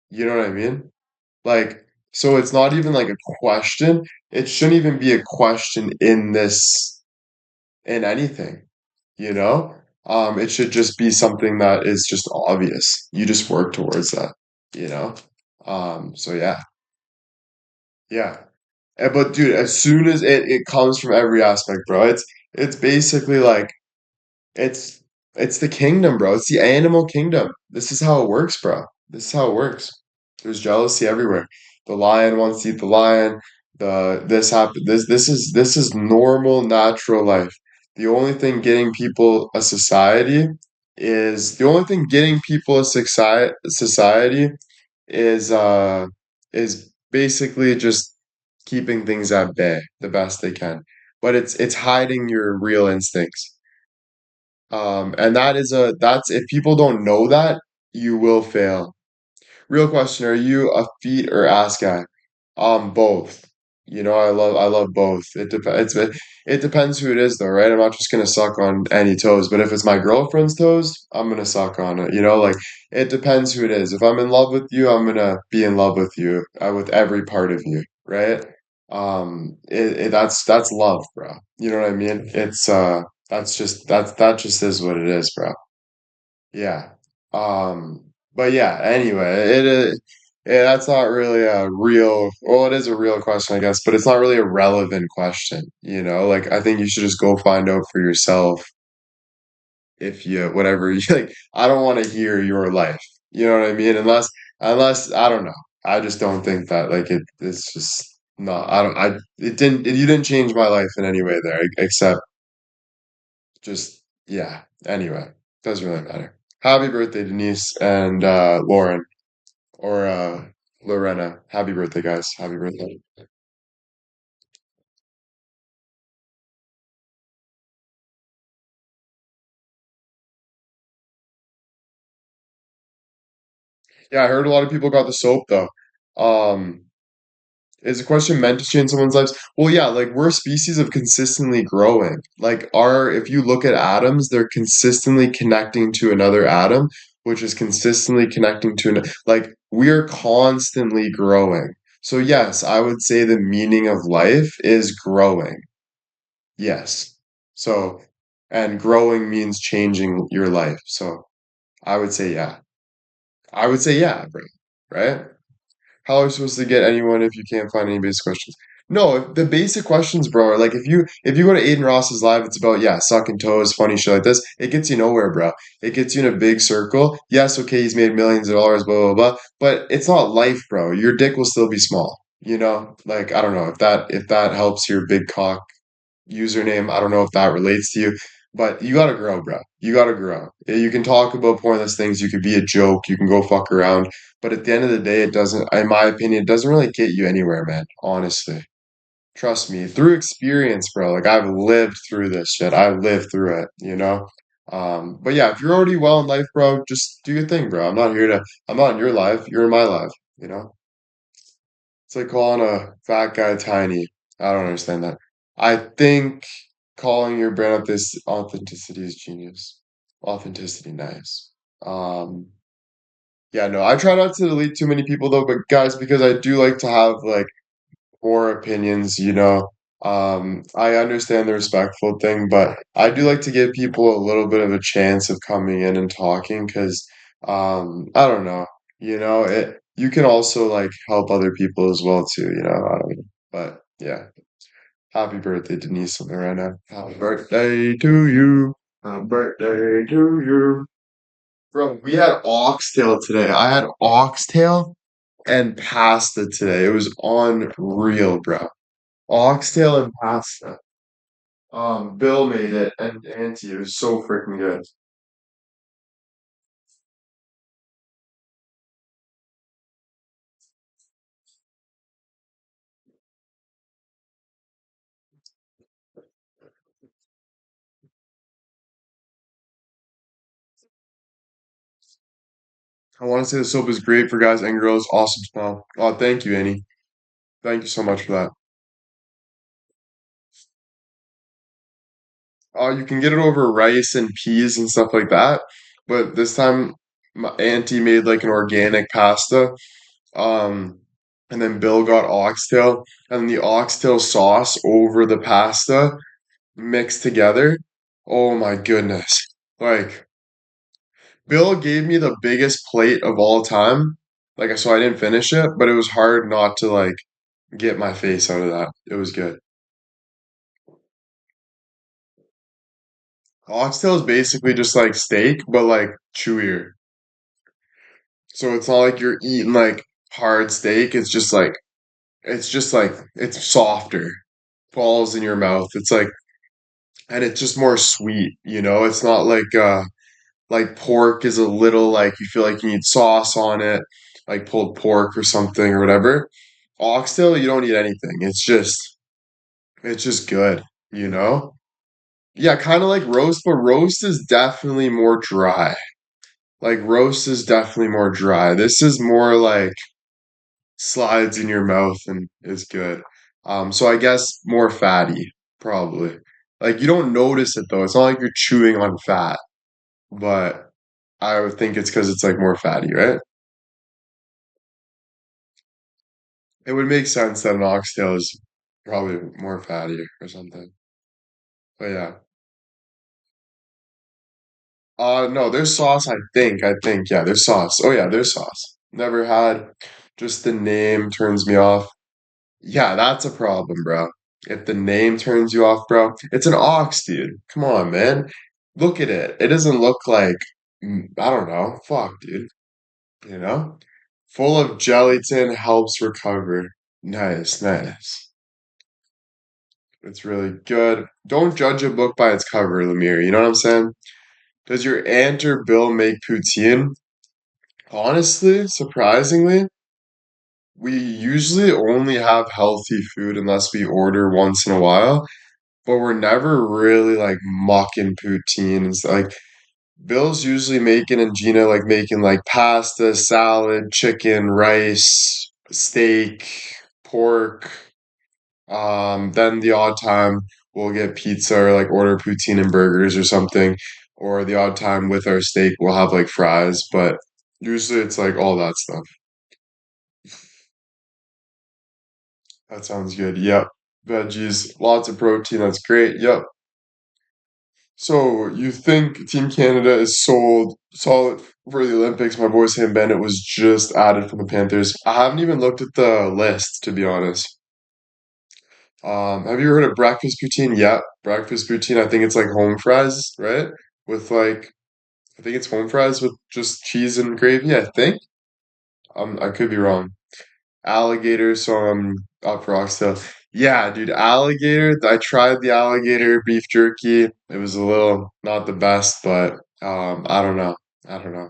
You know what I mean? Like so it's not even like a question. It shouldn't even be a question in anything, you know? It should just be something that is just obvious. You just work towards that, you know? So yeah. Yeah. But dude, as soon as it comes from every aspect, bro, it's basically like it's it's the kingdom, bro. It's the animal kingdom. This is how it works, bro. This is how it works. There's jealousy everywhere. The lion wants to eat the lion. This happen this is normal, natural life. The only thing getting people a society is basically just keeping things at bay the best they can. But it's hiding your real instincts. And that's if people don't know that, you will fail. Real question, are you a feet or ass guy? Both. I love both. It depends who it is though, right? I'm not just gonna suck on any toes, but if it's my girlfriend's toes, I'm gonna suck on it. Like it depends who it is. If I'm in love with you, I'm gonna be in love with you, with every part of you, right? That's love, bro. You know what I mean? That just is what it is, bro. Yeah. But yeah, anyway, yeah, that's not really a real, well, it is a real question, I guess, but it's not really a relevant question, Like I think you should just go find out for yourself if you whatever you like. I don't want to hear your life. You know what I mean? Unless I don't know. I just don't think that like it's just not I don't I it didn't you didn't change my life in any way there except just yeah. Anyway, doesn't really matter. Happy birthday, Denise and Lauren or Lorena. Happy birthday, guys. Happy birthday. Yeah, I heard a lot of people got the soap though. Um, is the question meant to change someone's lives? Well, yeah, like we're a species of consistently growing. If you look at atoms, they're consistently connecting to another atom, which is consistently connecting to like we are constantly growing. So yes, I would say the meaning of life is growing. Yes. So, and growing means changing your life. So I would say yeah. I would say yeah, bro. Right? How are you supposed to get anyone if you can't find any basic questions? No, the basic questions, bro, are like if you go to Aiden Ross's live, it's about yeah, sucking toes, funny shit like this. It gets you nowhere, bro. It gets you in a big circle. Yes, okay, he's made millions of dollars, blah blah blah, but it's not life, bro. Your dick will still be small. You know, like I don't know if that helps your big cock username. I don't know if that relates to you, but you gotta grow, bro. You gotta grow. You can talk about pointless things. You could be a joke. You can go fuck around. But at the end of the day, it doesn't, in my opinion, it doesn't really get you anywhere, man. Honestly. Trust me. Through experience, bro. Like I've lived through this shit. I lived through it, you know? But yeah, if you're already well in life, bro, just do your thing, bro. I'm not in your life. You're in my life, you know? It's like calling a fat guy tiny. I don't understand that. I think calling your brand authenticity is genius. Authenticity, nice. Um, yeah, no, I try not to delete too many people though, but guys, because I do like to have like more opinions, you know. I understand the respectful thing, but I do like to give people a little bit of a chance of coming in and talking because I don't know, you can also like help other people as well too, I don't know. But yeah, happy birthday, Denise, on there right now. Happy birthday to you. Happy birthday to you. Bro, we had oxtail today. I had oxtail and pasta today. It was unreal, bro. Oxtail and pasta. Bill made it and Auntie. It was so freaking good. I want to say the soap is great for guys and girls. Awesome smell. Oh, thank you, Annie. Thank you so much for that. You can get it over rice and peas and stuff like that, but this time my auntie made like an organic pasta. Um, and then Bill got oxtail, and the oxtail sauce over the pasta mixed together. Oh my goodness. Like Bill gave me the biggest plate of all time. Like so I didn't finish it, but it was hard not to like get my face out of that. It was good. Oxtail is basically just like steak, but like chewier. So it's not like you're eating like hard steak. It's just like it's softer. Falls in your mouth. It's like and it's just more sweet, It's not like pork is a little like you feel like you need sauce on it, like pulled pork or something or whatever. Oxtail, you don't need anything. It's just good, you know? Yeah, kind of like roast, but roast is definitely more dry. Like roast is definitely more dry. This is more like slides in your mouth and is good. So I guess more fatty, probably. Like you don't notice it though. It's not like you're chewing on fat, but I would think it's because it's like more fatty, right? It would make sense that an oxtail is probably more fatty or something. But yeah. No, there's sauce, I think. Yeah, there's sauce. Oh yeah, there's sauce. Never had. Just the name turns me off. Yeah, that's a problem, bro. If the name turns you off, bro, it's an ox, dude. Come on, man. Look at it. It doesn't look like, I don't know. Fuck, dude. You know? Full of gelatin helps recover. Nice, nice. It's really good. Don't judge a book by its cover, Lemire. You know what I'm saying? Does your aunt or Bill make poutine? Honestly, surprisingly, we usually only have healthy food unless we order once in a while, but we're never really like mucking poutine and stuff. Like Bill's usually making and Gina like making like pasta, salad, chicken, rice, steak, pork. Then the odd time we'll get pizza or like order poutine and burgers or something, or the odd time with our steak we'll have like fries, but usually it's like all that stuff. That sounds good. Yep. Veggies, lots of protein. That's great. Yep. So you think Team Canada is sold solid for the Olympics? My boy Sam Bennett was just added from the Panthers. I haven't even looked at the list, to be honest. Have you heard of breakfast poutine? Yeah, breakfast poutine. I think it's like home fries, right? With like, I think it's home fries with just cheese and gravy, I think. I could be wrong. Alligator, so I'm up for oxtail. Yeah, dude, alligator. I tried the alligator beef jerky. It was a little not the best, but I don't know. I don't know.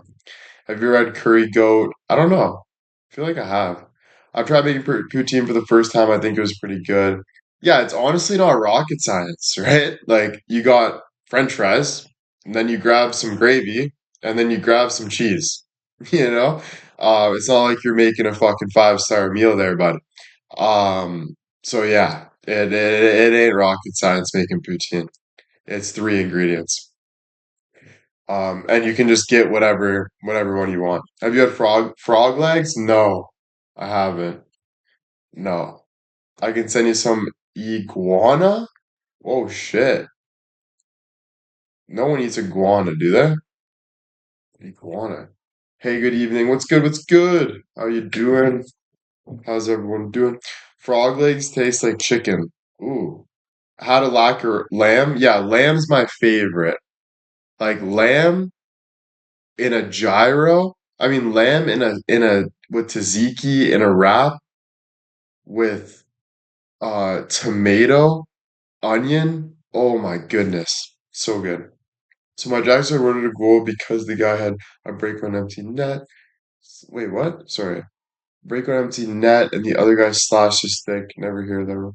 Have you ever had curry goat? I don't know. I feel like I have. I've tried making poutine for the first time. I think it was pretty good. Yeah, it's honestly not rocket science, right? Like you got French fries, and then you grab some gravy, and then you grab some cheese. You know, it's not like you're making a fucking five-star meal there, bud. So yeah, it ain't rocket science making poutine. It's three ingredients. And you can just get whatever one you want. Have you had frog legs? No, I haven't. No. I can send you some iguana. Oh shit. No one eats iguana, do they? Iguana. Hey, good evening. What's good? What's good? How you doing? How's everyone doing? Frog legs taste like chicken. Ooh. How to lacquer lamb? Yeah, lamb's my favorite. Like lamb in a gyro. I mean lamb in a with tzatziki in a wrap with tomato, onion. Oh my goodness. So good. So my Jackson ordered a goal because the guy had a break on empty net. Wait, what? Sorry. Break on empty net and the other guy slashed his stick. Never hear them.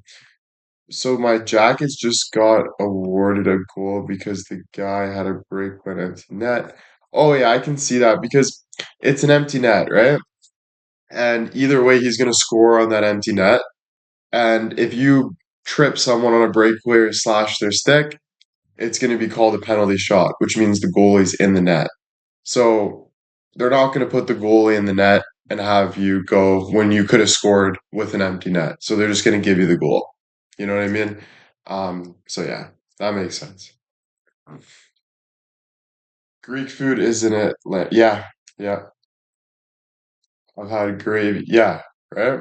So my Jackets just got awarded a goal because the guy had a break on empty net. Oh yeah, I can see that because it's an empty net, right? And either way, he's going to score on that empty net. And if you trip someone on a breakaway or slash their stick, it's going to be called a penalty shot, which means the goalie's in the net. So they're not going to put the goalie in the net and have you go when you could have scored with an empty net. So they're just going to give you the goal. You know what I mean? So yeah, that makes sense. Greek food, isn't it? Yeah, yeah. I've had gravy. Yeah, right?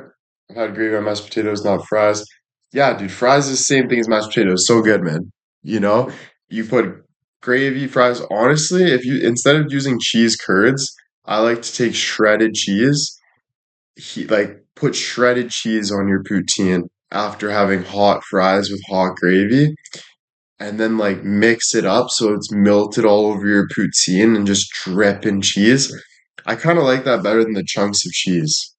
I've had gravy on mashed potatoes, not fries. Yeah, dude, fries is the same thing as mashed potatoes. So good, man. You know, you put gravy, fries. Honestly, if you instead of using cheese curds, I like to take shredded cheese. Like put shredded cheese on your poutine after having hot fries with hot gravy, and then like mix it up so it's melted all over your poutine and just drip in cheese. I kind of like that better than the chunks of cheese.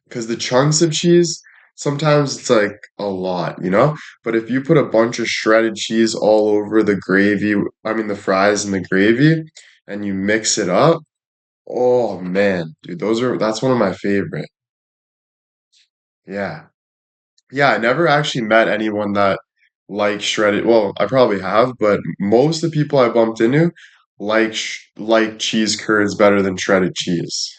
Because the chunks of cheese, sometimes it's like a lot, you know? But if you put a bunch of shredded cheese all over the gravy, I mean the fries and the gravy, and you mix it up, oh man, dude, that's one of my favorite. Yeah. Yeah, I never actually met anyone that likes shredded. Well, I probably have, but most of the people I bumped into like cheese curds better than shredded cheese.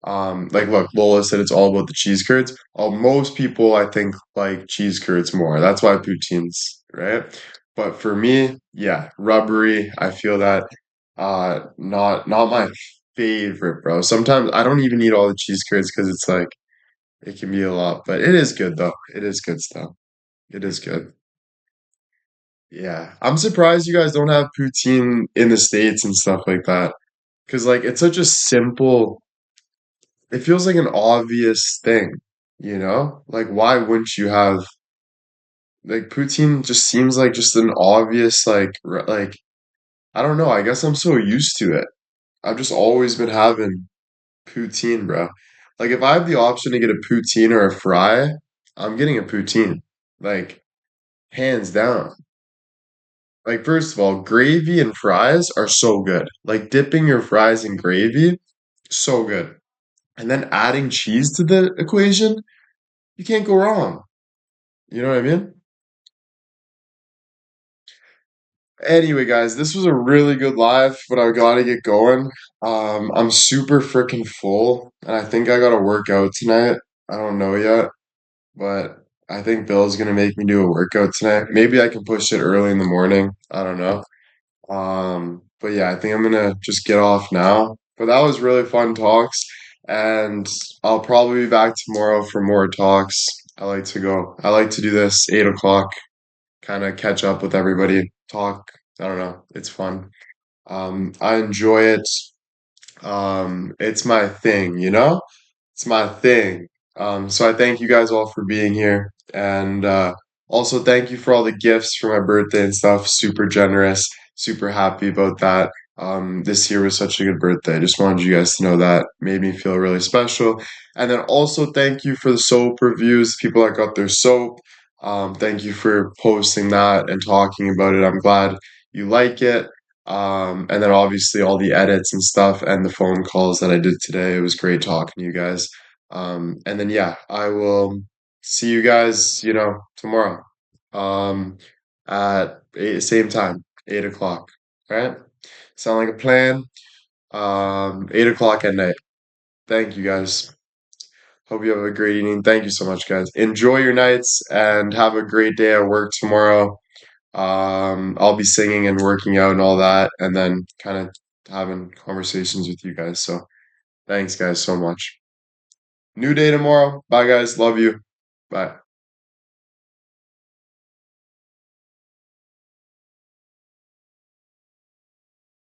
Like look, Lola said it's all about the cheese curds. Most people I think like cheese curds more. That's why poutines, right? But for me, yeah, rubbery. I feel that not my favorite, bro. Sometimes I don't even eat all the cheese curds because it's like it can be a lot, but it is good though. It is good stuff. It is good. Yeah. I'm surprised you guys don't have poutine in the States and stuff like that. Because like it's such a simple it feels like an obvious thing, you know? Like, why wouldn't you have like poutine just seems like just an obvious like I don't know. I guess I'm so used to it. I've just always been having poutine, bro. Like if I have the option to get a poutine or a fry, I'm getting a poutine. Like hands down. Like first of all, gravy and fries are so good. Like dipping your fries in gravy, so good. And then adding cheese to the equation, you can't go wrong. You know what I mean? Anyway, guys, this was a really good live, but I gotta get going. I'm super freaking full, and I think I gotta work out tonight. I don't know yet, but I think Bill's gonna make me do a workout tonight. Maybe I can push it early in the morning. I don't know. But yeah, I think I'm gonna just get off now. But that was really fun talks, and I'll probably be back tomorrow for more talks. I like to do this 8 o'clock, kind of catch up with everybody, talk. I don't know. It's fun. I enjoy it. It's my thing, you know? It's my thing. So I thank you guys all for being here. And also thank you for all the gifts for my birthday and stuff. Super generous, super happy about that. This year was such a good birthday. I just wanted you guys to know that. Made me feel really special. And then also thank you for the soap reviews, people that got their soap. Thank you for posting that and talking about it. I'm glad you like it. And then obviously all the edits and stuff and the phone calls that I did today. It was great talking to you guys. And then yeah, I will see you guys, tomorrow. Um, at same time, 8 o'clock. All right? Sound like a plan? 8 o'clock at night. Thank you guys. Hope you have a great evening. Thank you so much, guys. Enjoy your nights and have a great day at work tomorrow. I'll be singing and working out and all that, and then kind of having conversations with you guys. So thanks, guys, so much. New day tomorrow. Bye, guys. Love you. Bye.